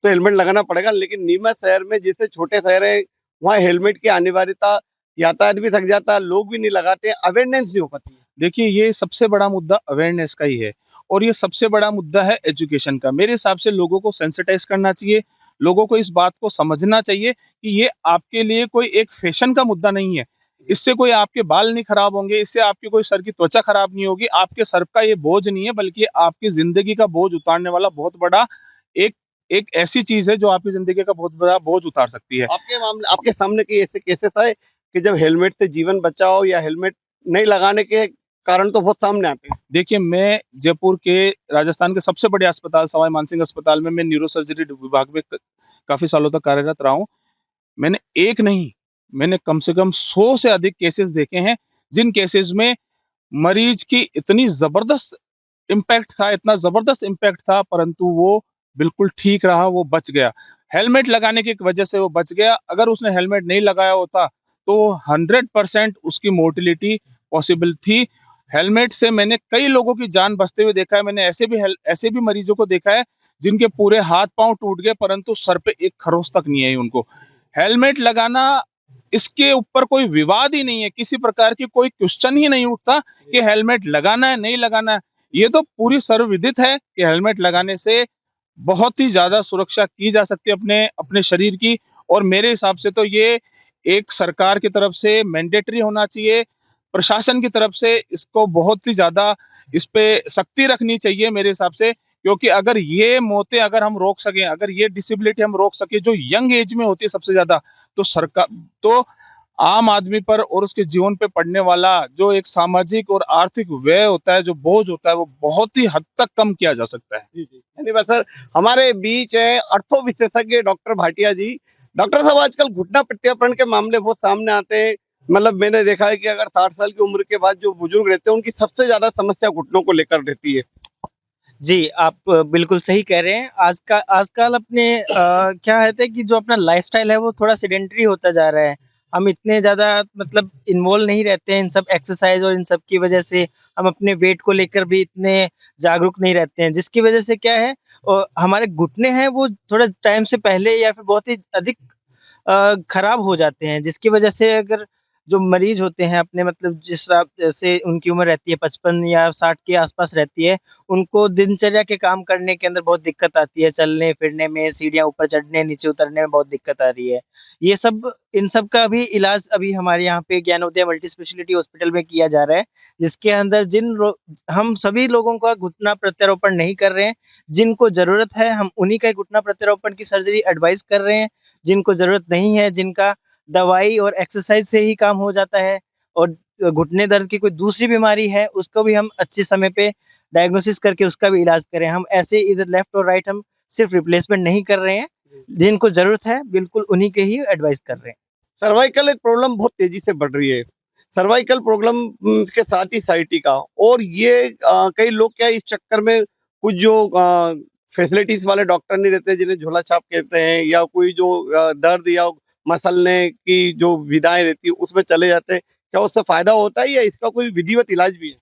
[SPEAKER 1] तो हेलमेट लगाना पड़ेगा, लेकिन नीमच शहर में जैसे छोटे शहर है वहाँ हेलमेट की अनिवार्यता, यातायात भी थक जाता है, लोग भी नहीं लगाते, अवेयरनेस नहीं हो पाती है।
[SPEAKER 3] देखिए, ये सबसे बड़ा मुद्दा अवेयरनेस का ही है और ये सबसे बड़ा मुद्दा है एजुकेशन का। मेरे हिसाब से लोगों को सेंसिटाइज़ करना चाहिए, लोगों को इस बात को समझना चाहिए कि ये आपके लिए कोई एक फैशन का मुद्दा नहीं है। इससे कोई आपके बाल नहीं खराब होंगे, इससे आपकी कोई सर की त्वचा खराब नहीं होगी, आपके सर का ये बोझ नहीं है, बल्कि आपकी ज़िंदगी का बोझ उतारने वाला बहुत बड़ा एक एक ऐसी चीज़ है जो आपकी ज़िंदगी का बहुत बड़ा बोझ उतार सकती है।
[SPEAKER 1] आपके सामने कोई ऐसे केसेस आए कि जब हेलमेट से जीवन बचा हो, या हेलमेट नहीं लगाने के कारण तो बहुत सामने आते हैं?
[SPEAKER 3] देखिए, मैं जयपुर के राजस्थान के सबसे बड़े अस्पताल सवाई मानसिंह अस्पताल में मैं न्यूरो सर्जरी विभाग में काफ़ी सालों तक कार्यरत रहा हूँ। मैंने एक नहीं, मैंने कम से कम 100 से अधिक केसेज़ देखे हैं, जिन केसेज़ में मरीज़ की इतनी ज़बरदस्त इम्पैक्ट था, इतना ज़बरदस्त इम्पैक्ट था, परंतु वो बिल्कुल ठीक रहा, वो बच गया। हेलमेट लगाने की वजह से वो बच गया। अगर उसने हेलमेट नहीं लगाया होता, तो 100% उसकी मोर्टेलिटी पॉसिबल थी। हेलमेट से मैंने कई लोगों की जान बचते हुए देखा है। मैंने ऐसे भी मरीज़ों को देखा है, जिनके पूरे हाथ-पाँव टूट गए, परंतु सर पे एक खरोंच तक नहीं आई उनको। हेलमेट लगाना, इसके ऊपर कोई विवाद ही नहीं है, किसी प्रकार की कोई क्वेश्चन ही नहीं उठता कि हेलमेट लगाना है, नहीं लगाना है। ये तो पूरी सर्वविदित है कि हेलमेट लगाने से बहुत ही ज़्यादा सुरक्षा की जा सकती है अपने अपने शरीर की, और मेरे हिसाब से तो ये एक सरकार की तरफ से मैंडेटरी होना चाहिए, प्रशासन की तरफ से इसको बहुत ही ज़्यादा इस पे सख्ती रखनी चाहिए मेरे हिसाब से, क्योंकि अगर ये मौतें अगर हम रोक सकें, अगर ये डिसेबिलिटी हम रोक सकें जो यंग एज में होती है सबसे ज़्यादा, तो आम आदमी पर और उसके जीवन पे पड़ने वाला जो एक सामाजिक और आर्थिक व्यय होता है, जो बोझ होता है, वो बहुत ही हद तक कम किया जा सकता है।
[SPEAKER 1] जी, जी। धन्यवाद सर। हमारे बीच है ऑर्थो विशेषज्ञ डॉक्टर भाटिया जी। डॉक्टर साहब, आजकल घुटना प्रत्यारोपण के मामले बहुत सामने आते हैं। मतलब मैंने देखा है कि अगर 60 साल की उम्र के बाद जो बुजुर्ग रहते हैं, उनकी सबसे ज़्यादा समस्या घुटनों को लेकर रहती है।
[SPEAKER 2] जी, आप बिल्कुल सही कह रहे हैं। आजकल अपने क्या कहते हैं कि जो अपना लाइफ़स्टाइल है वो थोड़ा सेडेंटरी होता जा रहा है। हम इतने ज़्यादा मतलब इन्वॉल्व नहीं रहते हैं इन सब एक्सरसाइज़ और इन सब की वज़ह से हम अपने वेट को लेकर भी इतने जागरूक नहीं रहते हैं, जिसकी वज़ह से क्या है और हमारे घुटने हैं वो थोड़ा टाइम से पहले या फिर बहुत ही अधिक खराब हो जाते हैं, जिसकी वजह से अगर जो मरीज होते हैं अपने मतलब जिस हिसाब से उनकी उम्र रहती है 55 या 60 के आसपास रहती है, उनको दिनचर्या के काम करने के अंदर बहुत दिक्कत आती है, चलने-फिरने में, सीढ़ियाँ ऊपर चढ़ने, नीचे उतरने में बहुत दिक्कत आ रही है। ये सब इन सब का भी इलाज अभी हमारे यहाँ पे ज्ञानोदय मल्टी स्पेशलिटी हॉस्पिटल में किया जा रहा है, जिसके अंदर हम सभी लोगों का घुटना प्रत्यारोपण नहीं कर रहे हैं, जिनको ज़रूरत है हम उन्हीं का घुटना प्रत्यारोपण की सर्जरी एडवाइस कर रहे हैं, जिनको ज़रूरत नहीं है, जिनका दवाई और एक्सरसाइज से ही काम हो जाता है और घुटने दर्द की कोई दूसरी बीमारी है, उसको भी हम अच्छे समय पे डायग्नोसिस करके उसका भी इलाज करें। हम ऐसे इधर लेफ्ट और राइट हम सिर्फ रिप्लेसमेंट नहीं कर रहे हैं, जिनको ज़रूरत है बिल्कुल उन्हीं के ही एडवाइस कर रहे हैं।
[SPEAKER 1] सर्वाइकल एक प्रॉब्लम बहुत तेजी से बढ़ रही है। सर्वाइकल प्रॉब्लम के साथ ही साइटिका, और ये कई लोग क्या इस चक्कर में कुछ जो फैसिलिटीज वाले डॉक्टर नहीं रहते जिन्हें झोला छाप कहते हैं, या कोई जो दर्द या मसलने की जो विधाएं रहती है उसमें चले जाते हैं, क्या उससे फायदा होता है या इसका कोई विधिवत इलाज भी है?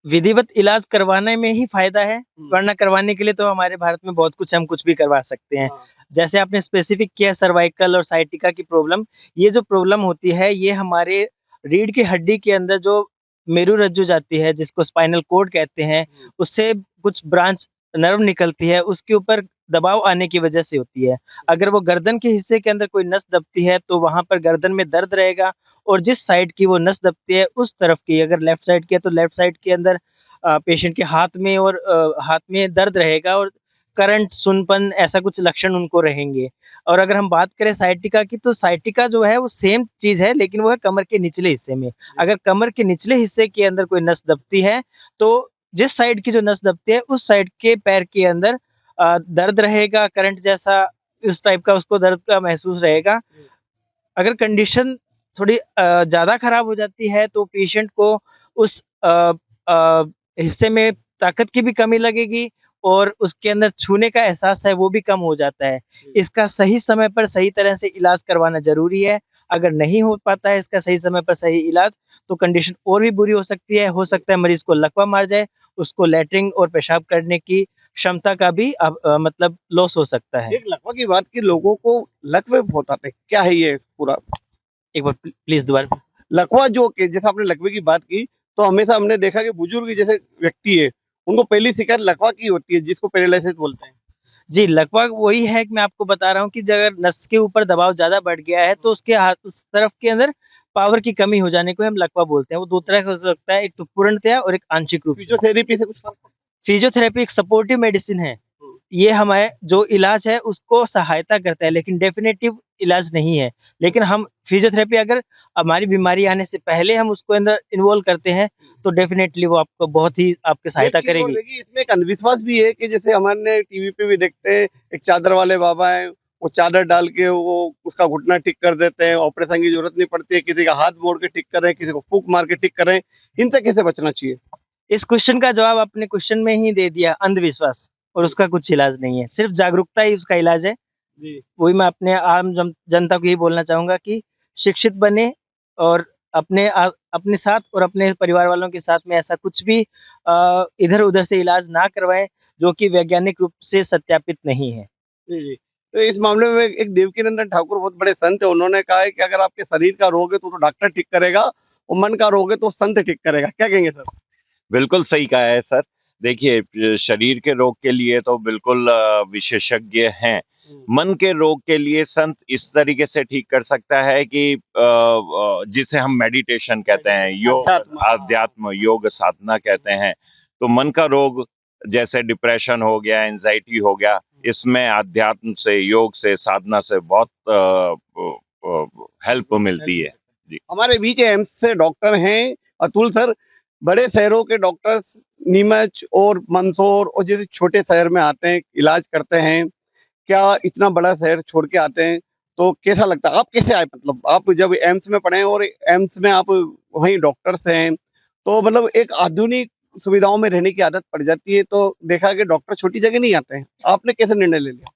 [SPEAKER 2] विधिवत इलाज करवाने में ही फ़ायदा है, वरना करवाने के लिए तो हमारे भारत में बहुत कुछ है, हम कुछ भी करवा सकते हैं।
[SPEAKER 1] हाँ।
[SPEAKER 2] जैसे आपने स्पेसिफ़िक किया सर्वाइकल और साइटिका की प्रॉब्लम, ये जो प्रॉब्लम होती है, ये हमारे रीढ़ की हड्डी के अंदर जो मेरुरज्जु जाती है, जिसको स्पाइनल कॉर्ड कहते हैं, उससे कुछ ब्रांच नर्व निकलती है, उसके ऊपर दबाव आने की वजह से होती है। अगर वो गर्दन के हिस्से के अंदर कोई नस दबती है, तो वहाँ पर गर्दन में दर्द रहेगा और जिस साइड की वो नस दबती है, उस तरफ की अगर लेफ्ट साइड की है, तो लेफ्ट साइड के अंदर पेशेंट के हाथ में और हाथ में दर्द रहेगा और करंट, सुनपन ऐसा कुछ लक्षण उनको रहेंगे। और अगर हम बात करें साइटिका की, तो साइटिका जो है वो सेम चीज़ है, लेकिन वो है कमर के निचले हिस्से में। अगर कमर के निचले हिस्से के अंदर कोई नस दबती है, तो जिस साइड की जो नस दबती है, उस साइड के पैर के अंदर दर्द रहेगा, करंट जैसा इस टाइप का उसको दर्द का महसूस रहेगा। अगर कंडीशन थोड़ी ज़्यादा खराब हो जाती है तो पेशेंट को उस अ, हिस्से में ताकत की भी कमी लगेगी और उसके अंदर छूने का एहसास है वो भी कम हो जाता है। इसका सही समय पर सही तरह से इलाज करवाना ज़रूरी है। अगर नहीं हो पाता है इसका सही समय पर सही इलाज तो कंडीशन और भी बुरी हो सकती है। हो सकता है मरीज़ को लकवा मार जाए, उसको लैट्रिन और पेशाब करने की क्षमता का भी मतलब लॉस हो सकता है।
[SPEAKER 1] एक लकवा की बात की, लोगों को लकवे बहुत आते हैं, क्या है ये पूरा?
[SPEAKER 2] एक बार प्लीज़ दोबारा
[SPEAKER 1] लकवा जो कि जैसे आपने लकवे की बात की, तो हमेशा हमने देखा कि बुजुर्ग जैसे व्यक्ति है, उनको पहली शिकायत लकवा की होती है, जिसको पैरालिसिस बोलते हैं।
[SPEAKER 2] जी, लकवा वही है कि मैं आपको बता रहा हूँ कि अगर नस के ऊपर दबाव ज़्यादा बढ़ गया है, तो उसके हाथ उस तरफ के अंदर पावर की कमी हो जाने को हम लकवा बोलते हैं। वो 2 तरह का हो सकता है, एक तो पूर्णतया और एक आंशिक रूप से।
[SPEAKER 1] फिजियोथेरेपी से कुछ फर्क पड़ता
[SPEAKER 2] फिजियोथेरेपी एक सपोर्टिव मेडिसिन है।
[SPEAKER 1] है?
[SPEAKER 2] ये हमारे जो इलाज है उसको सहायता करता है, लेकिन डेफिनिटिव इलाज नहीं है। लेकिन हम फिजियोथेरेपी अगर हमारी बीमारी आने से पहले हम उसको अंदर इन्वॉल्व करते हैं, तो डेफिनिटली वो आपको बहुत ही आपकी
[SPEAKER 1] एक
[SPEAKER 2] सहायता
[SPEAKER 1] चीज़ और
[SPEAKER 2] करेगी।
[SPEAKER 1] देखिए, इसमें एक अंधविश्वास भी है कि जैसे हमारे टीवी पे भी देखते हैं, एक चादर वाले बाबा हैं, वो चादर डाल के वो उसका घुटना ठीक कर देते हैं, ऑपरेशन की ज़रूरत नहीं पड़ती है, किसी का हाथ मोड़ के ठीक कर रहे हैं, किसी को फूँक मार के ठीक कर रहे हैं, इनसे कैसे बचना चाहिए?
[SPEAKER 2] इस क्वेश्चन का जवाब आपने क्वेश्चन में ही दे दिया, अंधविश्वास और उसका कुछ इलाज नहीं है, सिर्फ़ जागरूकता ही उसका इलाज है।
[SPEAKER 1] जी।
[SPEAKER 2] वही मैं अपने आम जनता को यही बोलना चाहूँगा कि शिक्षित बने और अपने साथ और अपने परिवार वालों के साथ में ऐसा कुछ भी इधर-उधर से इलाज ना करवाएँ, जो कि वैज्ञानिक रूप से सत्यापित नहीं है।
[SPEAKER 1] जी, जी। तो इस मामले में एक देवकीनंदन ठाकुर बहुत बड़े संत हैं, उन्होंने कहा है कि अगर आपके शरीर का रोग है तो डॉक्टर ठीक करेगा, और मन का रोग है तो संत ठीक करेगा। क्या कहेंगे सर?
[SPEAKER 4] बिल्कुल सही कहा है सर। देखिए शरीर के रोग के लिए तो बिल्कुल विशेषज्ञ हैं। मन के रोग के लिए संत इस तरीके से ठीक कर सकता है कि जिसे हम मेडिटेशन कहते हैं, योग, अध्यात्म योग साधना कहते हैं। तो मन का रोग जैसे डिप्रेशन हो गया, एंजाइटी हो गया, इसमें अध्यात्म से, योग से, साधना से बहुत हेल्प मिलती है। जी।
[SPEAKER 1] हमारे बीच एम्स से डॉक्टर हैं अतुल सर। बड़े शहरों के डॉक्टर्स नीमच और मंदसौर और जैसे छोटे शहर में आते हैं, इलाज करते हैं। क्या इतना बड़ा शहर छोड़ के आते हैं, तो कैसा लगता है? आप कैसे आए, मतलब आप जब एम्स में पढ़े हैं और एम्स में आप वहीं डॉक्टर से हैं, तो मतलब एक आधुनिक सुविधाओं में रहने की आदत पड़ जाती है, तो देखा कि डॉक्टर छोटी जगह नहीं आते हैं। आपने कैसे निर्णय ले लिया?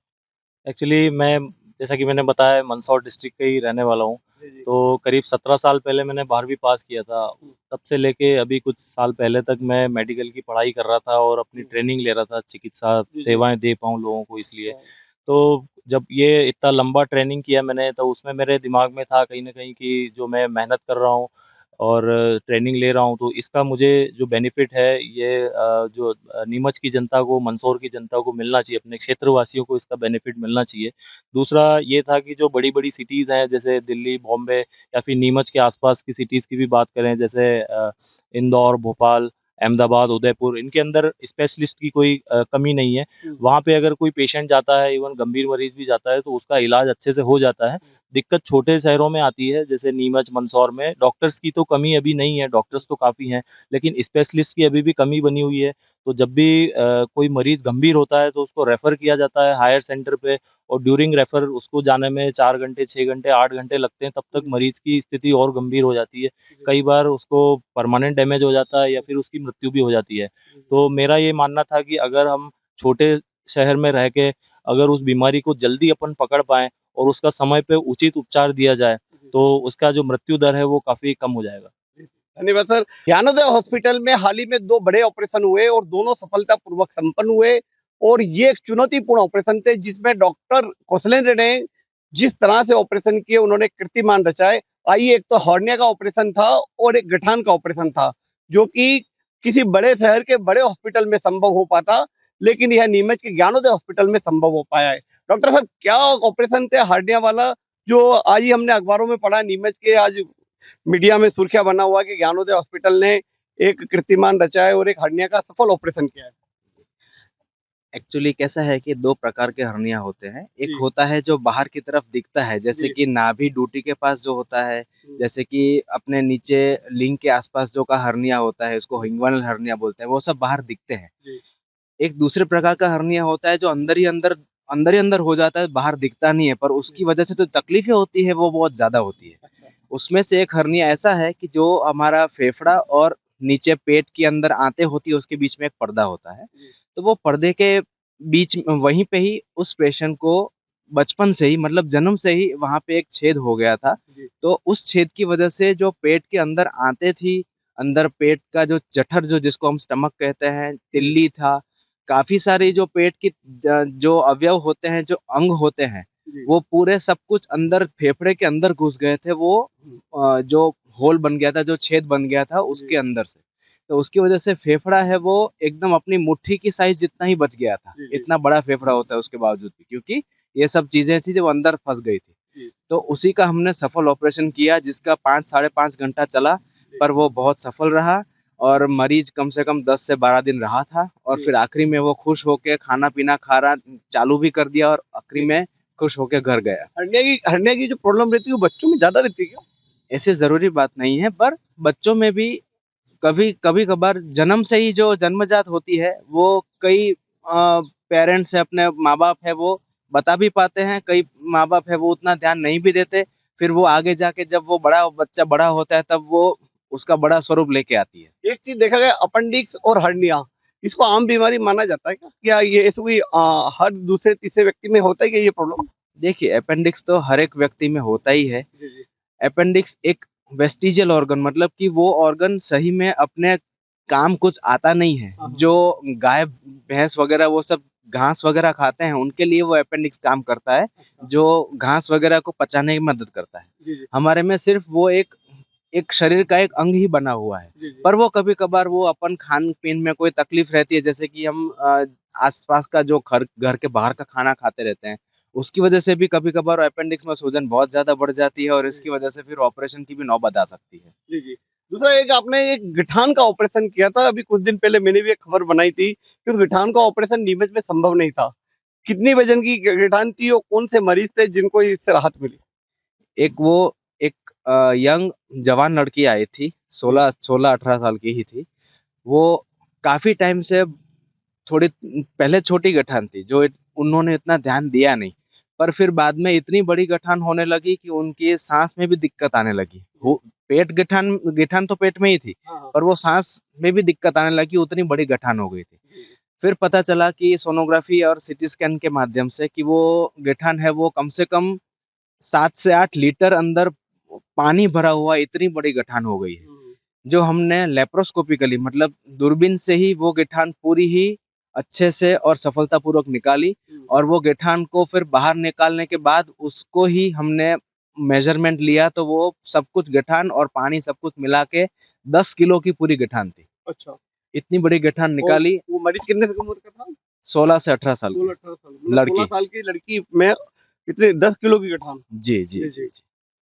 [SPEAKER 6] एक्चुअली मैं जैसा कि मैंने बताया मंदसौर डिस्ट्रिक्ट का ही रहने वाला हूँ। तो करीब 17 साल पहले मैंने 12वीं पास किया था। तब से लेके अभी कुछ साल पहले तक मैं मेडिकल की पढ़ाई कर रहा था और अपनी ट्रेनिंग ले रहा था, चिकित्सा सेवाएँ दे पाऊँ लोगों को इसलिए। तो जब ये इतना लंबा ट्रेनिंग किया मैंने, तो उसमें मेरे दिमाग में था कहीं न कहीं कि जो मैं मेहनत कर रहा हूँ और ट्रेनिंग ले रहा हूँ, तो इसका मुझे जो बेनिफिट है ये जो नीमच की जनता को, मंदसौर की जनता को मिलना चाहिए, अपने क्षेत्रवासियों को इसका बेनिफिट मिलना चाहिए। दूसरा ये था कि जो बड़ी-बड़ी सिटीज़ हैं, जैसे दिल्ली, बॉम्बे या फिर नीमच के आस-पास की सिटीज़ की भी बात करें, जैसे इंदौर, भोपाल, अहमदाबाद, उदयपुर, इनके अंदर स्पेशलिस्ट की कोई कमी नहीं है। वहाँ पे अगर कोई पेशेंट जाता है, इवन गंभीर मरीज़ भी जाता है, तो उसका इलाज अच्छे से हो जाता है। दिक्कत छोटे शहरों में आती है, जैसे नीमच, मंदसौर में डॉक्टर्स की तो कमी अभी नहीं है, डॉक्टर्स तो काफ़ी हैं, लेकिन स्पेशलिस्ट की अभी भी कमी बनी हुई है। तो जब भी कोई मरीज़ गंभीर होता है, तो उसको रेफ़र किया जाता है हायर सेंटर पे और ड्यूरिंग रेफ़र उसको जाने में 4 घंटे, 6 घंटे, 8 घंटे लगते हैं, तब तक मरीज़ की स्थिति और गंभीर हो जाती है। कई बार उसको परमानेंट डैमेज हो जाता है या फिर उसकी मृत्यु भी हो जाती है। तो मेरा ये मानना था कि अगर हम छोटे शहर में रह के अगर उस बीमारी को जल्दी अपन पकड़ पाएँ और उसका समय पे उचित उपचार दिया जाए, तो उसका जो मृत्यु दर है वो काफ़ी कम हो जाएगा।
[SPEAKER 1] धन्यवाद सर। ज्ञानोदय हॉस्पिटल में हाल ही में 2 बड़े ऑपरेशन हुए और दोनों सफलतापूर्वक संपन्न हुए और ये एक चुनौतीपूर्ण ऑपरेशन थे जिसमें डॉक्टर कौशलेंद्र ने जिस तरह से ऑपरेशन किए उन्होंने कीर्तिमान रचाए। आइए, एक तो हर्निया का ऑपरेशन था और एक गठान का ऑपरेशन था, जो कि किसी बड़े शहर के बड़े हॉस्पिटल में संभव हो पाता, लेकिन यह नीमच के ज्ञानोदय हॉस्पिटल में संभव हो पाया है। डॉक्टर साहब, क्या ऑपरेशन थे हर्निया वाला, जो आज ही हमने अखबारों में पढ़ा, नीमच के आज मीडिया में सुर्खियां बना हुआ कि ज्ञानोदय हॉस्पिटल ने एक कीर्तिमान रचा है और एक हर्निया का सफल ऑपरेशन किया है।
[SPEAKER 5] एक्चुअली कैसा है कि 2 प्रकार के हर्निया होते हैं। एक
[SPEAKER 1] जी।
[SPEAKER 5] होता है जो बाहर की तरफ दिखता है, जैसे
[SPEAKER 1] जी।
[SPEAKER 5] कि नाभि डूटी के पास जो होता है, जैसे कि अपने नीचे लिंग के आस-पास जो का हर्निया होता है, इसको इंग्वानल हर्निया बोलते हैं, वो सब बाहर दिखते हैं।
[SPEAKER 1] जी।
[SPEAKER 5] एक दूसरे प्रकार का हर्निया होता है जो अंदर ही अंदर हो जाता है, बाहर दिखता नहीं है, पर उसकी वजह से जो तकलीफ़ें होती है, वो बहुत ज़्यादा होती है। उसमें से एक हर्निया ऐसा है कि जो हमारा फेफड़ा और नीचे पेट के अंदर आंतें होती है, उसके बीच में एक पर्दा होता है। तो वो पर्दे के बीच वहीं पे ही उस पेशेंट को बचपन से ही मतलब जन्म से ही वहाँ पे एक छेद हो गया था। तो उस छेद की वजह से जो पेट के अंदर आंतें थी, अंदर पेट का जो जठर जो जिसको हम स्टमक कहते हैं, तिल्ली था, काफ़ी सारी जो पेट की जो अवयव होते हैं, जो अंग होते हैं, वो पूरे सब कुछ अंदर फेफड़े के अंदर घुस गए थे। वो जो होल बन गया था, जो छेद बन गया था उसके अंदर से। तो उसकी वजह से फेफड़ा है वो एकदम अपनी मुट्ठी की साइज़ जितना ही बच गया था। इतना बड़ा फेफड़ा होता है उसके बावजूद भी, क्योंकि ये सब चीज़ें थी जो अंदर फँस गई थी। तो उसी का हमने सफल ऑपरेशन किया जिसका 5 साढ़े 5 घंटा चला, पर वो बहुत सफल रहा और मरीज़ कम से कम 10 से 12 दिन रहा था और फिर आखिरी में वो खुश होके खाना-पीना खा रहा चालू भी कर दिया और आखिरी में खुश होके घर गया।
[SPEAKER 1] हर्निया की जो प्रॉब्लम रहती है वो बच्चों में ज्यादा रहती है क्या?
[SPEAKER 5] ऐसे ज़रूरी बात नहीं है, पर बच्चों में भी कभी-कभार जन्म से ही जो जन्मजात होती है, वो कई पेरेंट्स है, अपने माँ-बाप है, वो बता भी पाते हैं, कई माँ-बाप है, वो उतना ध्यान नहीं भी देते। फिर वो आगे जाके जब वो बच्चा बड़ा होता है, तब वो उसका बड़ा स्वरूप लेके आती है।
[SPEAKER 1] एक चीज देखा गया, अपेंडिक्स और हर्निया, इसको आम बीमारी माना जाता है क्या? क्या ये ऐसे कोई हर दूसरे तीसरे व्यक्ति में होता है क्या ये प्रॉब्लम?
[SPEAKER 5] देखिए, अपेंडिक्स तो हर एक व्यक्ति में होता ही है।
[SPEAKER 1] जी, जी।
[SPEAKER 5] अपेंडिक्स एक वेस्टिजियल ऑर्गन मतलब कि वो ऑर्गन सही में अपने काम कुछ आता नहीं है।
[SPEAKER 1] हाँ, हाँ।
[SPEAKER 5] जो गाय, भैंस वगैरह वो सब घास वगैरह खाते हैं, उनके लिए वो अपेंडिक्स काम करता है, जो घास वगैरह को पचाने में मदद करता है।
[SPEAKER 1] जी, जी।
[SPEAKER 5] हमारे में सिर्फ़ वो एक एक शरीर का एक अंग ही बना हुआ है।
[SPEAKER 1] जी, जी।
[SPEAKER 5] पर वो कभी-कभार वो अपन खान-पीन में कोई तकलीफ़ रहती है, जैसे कि हम आस-पास का जो घर के बाहर का खाना खाते रहते हैं, उसकी वजह से भी कभी-कभार अपेंडिक्स में सूजन बहुत ज़्यादा बढ़ जाती है और इसकी वजह से फिर ऑपरेशन की भी नौबत आ सकती है।
[SPEAKER 1] जी, जी। दूसरा, एक आपने एक गठान का ऑपरेशन किया था, अभी कुछ दिन पहले मैंने भी एक खबर बनाई थी कि उस गठान का ऑपरेशन नीमच में संभव नहीं था। कितनी वजन की गठान थी और कौन से मरीज थे जिनको इससे राहत मिली?
[SPEAKER 5] एक यंग जवान लड़की आई थी, 16-18 साल की ही थी। वो काफ़ी टाइम से थोड़ी पहले छोटी गठान थी, जो उन्होंने इतना ध्यान दिया नहीं। पर फिर बाद में इतनी बड़ी गठान होने लगी कि उनकी साँस में भी दिक्कत आने लगी। वो पेट गठान गठान तो पेट में ही थी,
[SPEAKER 1] हाँ, हाँ।
[SPEAKER 5] पर वो साँस में भी दिक्कत आने लगी, उतनी बड़ी गठान हो गई थी। फिर पता चला कि सोनोग्राफी और सीटी स्कैन के माध्यम से कि वो गठान है वो कम से कम 7 से 8 लीटर अंदर पानी भरा हुआ इतनी बड़ी गठान हो गई है। जो हमने लेप्रोस्कोपिकली मतलब दूरबीन से ही वो गठान पूरी ही अच्छे से और सफलतापूर्वक निकाली और वो गठान को फिर बाहर निकालने के बाद उसको ही हमने मेजरमेंट लिया तो वो सब कुछ गठान और पानी सब कुछ मिला के 10 किलो की पूरी गठान थी।
[SPEAKER 1] अच्छा।
[SPEAKER 5] इतनी बड़ी गठान निकाली।
[SPEAKER 1] वो मरीज कितने उम्र का था?
[SPEAKER 5] 16 से 18 साल की
[SPEAKER 1] 16-18 साल मतलब
[SPEAKER 5] लड़की।
[SPEAKER 1] 16 साल की लड़की में इतने 10 किलो की गठान।
[SPEAKER 5] जी जी जी, जी।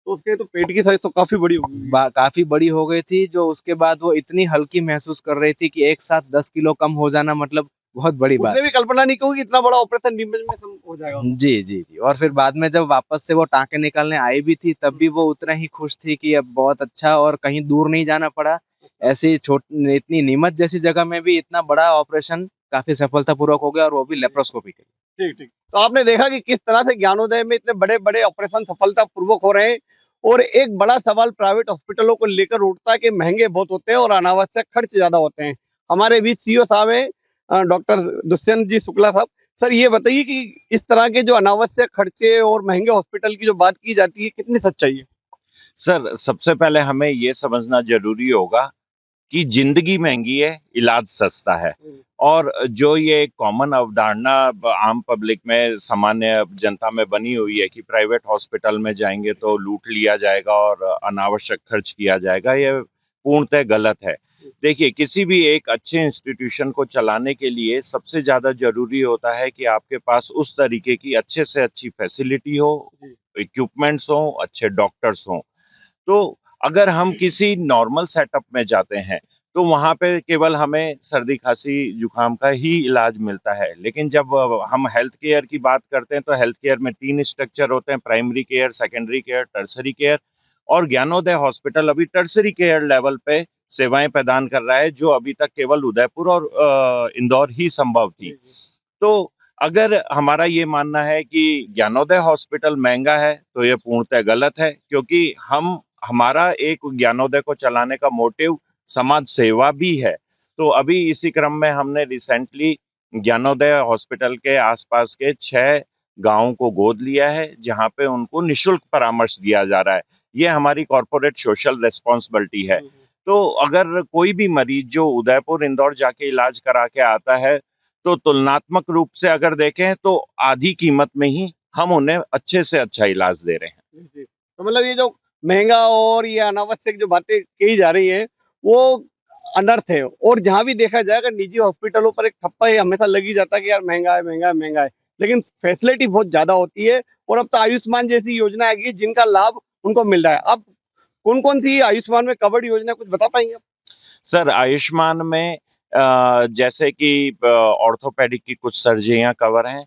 [SPEAKER 1] तो उसके तो पेट की साइज तो काफी बड़ी हो गई।
[SPEAKER 5] काफी बड़ी हो गई थी जो उसके बाद वो इतनी हल्की महसूस कर रही थी कि एक साथ 10 किलो कम हो जाना मतलब बहुत बड़ी बात।
[SPEAKER 1] उसने भी कल्पना नहीं की कि इतना बड़ा ऑपरेशन नीमच में कम हो जाएगा।
[SPEAKER 5] जी जी जी। और फिर बाद में जब वापस से वो टाँके निकालने आई भी थी तब भी वो उतना ही खुश थी कि अब बहुत अच्छा और कहीं दूर नहीं जाना पड़ा। ऐसी इतनी नीमच जैसी जगह में भी इतना बड़ा ऑपरेशन काफी सफलतापूर्वक हो गया और वो भी लेप्रोस्कोपी के।
[SPEAKER 1] ठीक ठीक। तो आपने देखा कि किस तरह से ज्ञानोदय में इतने बड़े बड़े ऑपरेशन सफलतापूर्वक हो रहे हैं और एक बड़ा सवाल प्राइवेट हॉस्पिटलों को लेकर उठता है कि महंगे बहुत होते हैं और अनावश्यक खर्च ज्यादा होते हैं। हमारे बीच सीईओ साहब हैं डॉक्टर दुष्यंत जी शुक्ला साहब। सर ये बताइए कि इस तरह के जो अनावश्यक खर्चे और महंगे हॉस्पिटल की जो बात की जाती है कितनी सच्चाई है?
[SPEAKER 4] सर, सबसे पहले हमें ये समझना जरूरी होगा कि जिंदगी महंगी है, इलाज सस्ता है। और जो ये कॉमन अवधारणा आम पब्लिक में, सामान्य जनता में बनी हुई है कि प्राइवेट हॉस्पिटल में जाएंगे तो लूट लिया जाएगा और अनावश्यक खर्च किया जाएगा, ये पूर्णतः गलत है। देखिए, किसी भी एक अच्छे इंस्टीट्यूशन को चलाने के लिए सबसे ज्यादा जरूरी होता है कि आपके पास उस तरीके की अच्छे से अच्छी फैसिलिटी हो, इक्विपमेंट्स हो, अच्छे डॉक्टर्स हों। तो अगर हम किसी नॉर्मल सेटअप में जाते हैं तो वहाँ पे केवल हमें सर्दी खांसी जुकाम का ही इलाज मिलता है। लेकिन जब हम हेल्थ केयर की बात करते हैं तो हेल्थ केयर में 3 स्ट्रक्चर होते हैं: primary care, secondary care, tertiary care. और ज्ञानोदय हॉस्पिटल अभी टर्सरी केयर लेवल पे सेवाएं प्रदान कर रहा है, जो अभी तक केवल उदयपुर और इंदौर ही संभव थी। तो अगर हमारा ये मानना है कि ज्ञानोदय हॉस्पिटल महंगा है तो ये पूर्णतः गलत है, क्योंकि हमारा एक ज्ञानोदय को चलाने का मोटिव समाज सेवा भी है। तो अभी इसी क्रम में हमने रिसेंटली ज्ञानोदय हॉस्पिटल के आसपास के 6 गांवों को गोद लिया है, जहां पे उनको निशुल्क परामर्श दिया जा रहा है। ये हमारी कॉर्पोरेट सोशल रिस्पॉन्सिबिलिटी है। तो अगर कोई भी मरीज जो उदयपुर इंदौर जाके इलाज करा के आता है तो तुलनात्मक रूप से अगर देखें तो आधी कीमत में ही हम उन्हें अच्छे से अच्छा इलाज दे रहे हैं।
[SPEAKER 1] तो मतलब ये जो महंगा और ये अनावश्यक जो बातें कही जा रही है वो अनर्थ है। और जहां भी देखा जाए अगर निजी हॉस्पिटलों पर एक ठप्पा ये हमेशा लगी जाता है कि यार महंगा है महंगा है महंगा है, लेकिन फैसिलिटी बहुत ज्यादा होती है। और अब तो आयुष्मान जैसी योजना आ गई जिनका लाभ उनको मिल रहा है। अब कौन कौन सी आयुष्मान में कवर्ड योजना कुछ बता पाएंगे आप?
[SPEAKER 4] सर, आयुष्मान में जैसे कि ऑर्थोपेडिक की कुछ सर्जरियां कवर हैं,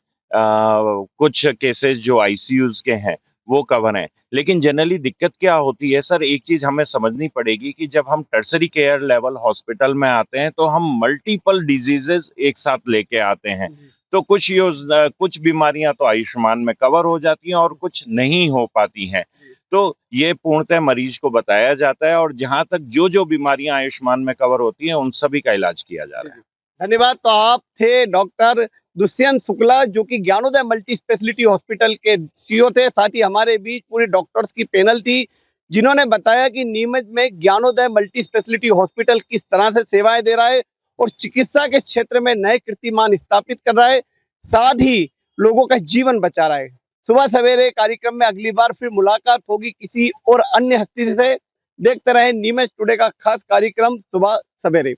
[SPEAKER 4] कुछ केसेस जो आईसीयूज के हैं वो कवर हैं। लेकिन जनरली दिक्कत क्या होती है सर, एक चीज हमें समझनी पड़ेगी कि जब हम टर्सरी केयर लेवल हॉस्पिटल में आते हैं तो हम मल्टीपल डिजीजेस एक साथ लेके आते हैं। तो कुछ बीमारियां तो आयुष्मान में कवर हो जाती हैं और कुछ नहीं हो पाती हैं। तो ये पूर्णतः मरीज को बताया जाता है और जहां तक जो बीमारियां आयुष्मान में कवर होती हैं उन सभी का इलाज किया जा रहा है।
[SPEAKER 1] धन्यवाद। तो आप थे डॉक्टर दुष्यंत शुक्ला जो कि ज्ञानोदय मल्टी स्पेशलिटी हॉस्पिटल के सीईओ थे। साथ ही हमारे बीच पूरी डॉक्टर्स की पैनल थी जिन्होंने बताया कि नीमच में ज्ञानोदय मल्टी स्पेशलिटी हॉस्पिटल किस तरह से सेवाएं दे रहा है और चिकित्सा के क्षेत्र में नए कीर्तिमान स्थापित कर रहा है, साथ ही लोगों का जीवन बचा रहा है। सुबह सवेरे कार्यक्रम में अगली बार फिर मुलाकात होगी किसी और अन्य हस्ती से। देखते रहे नीमच टुडे का खास कार्यक्रम सुबह सवेरे।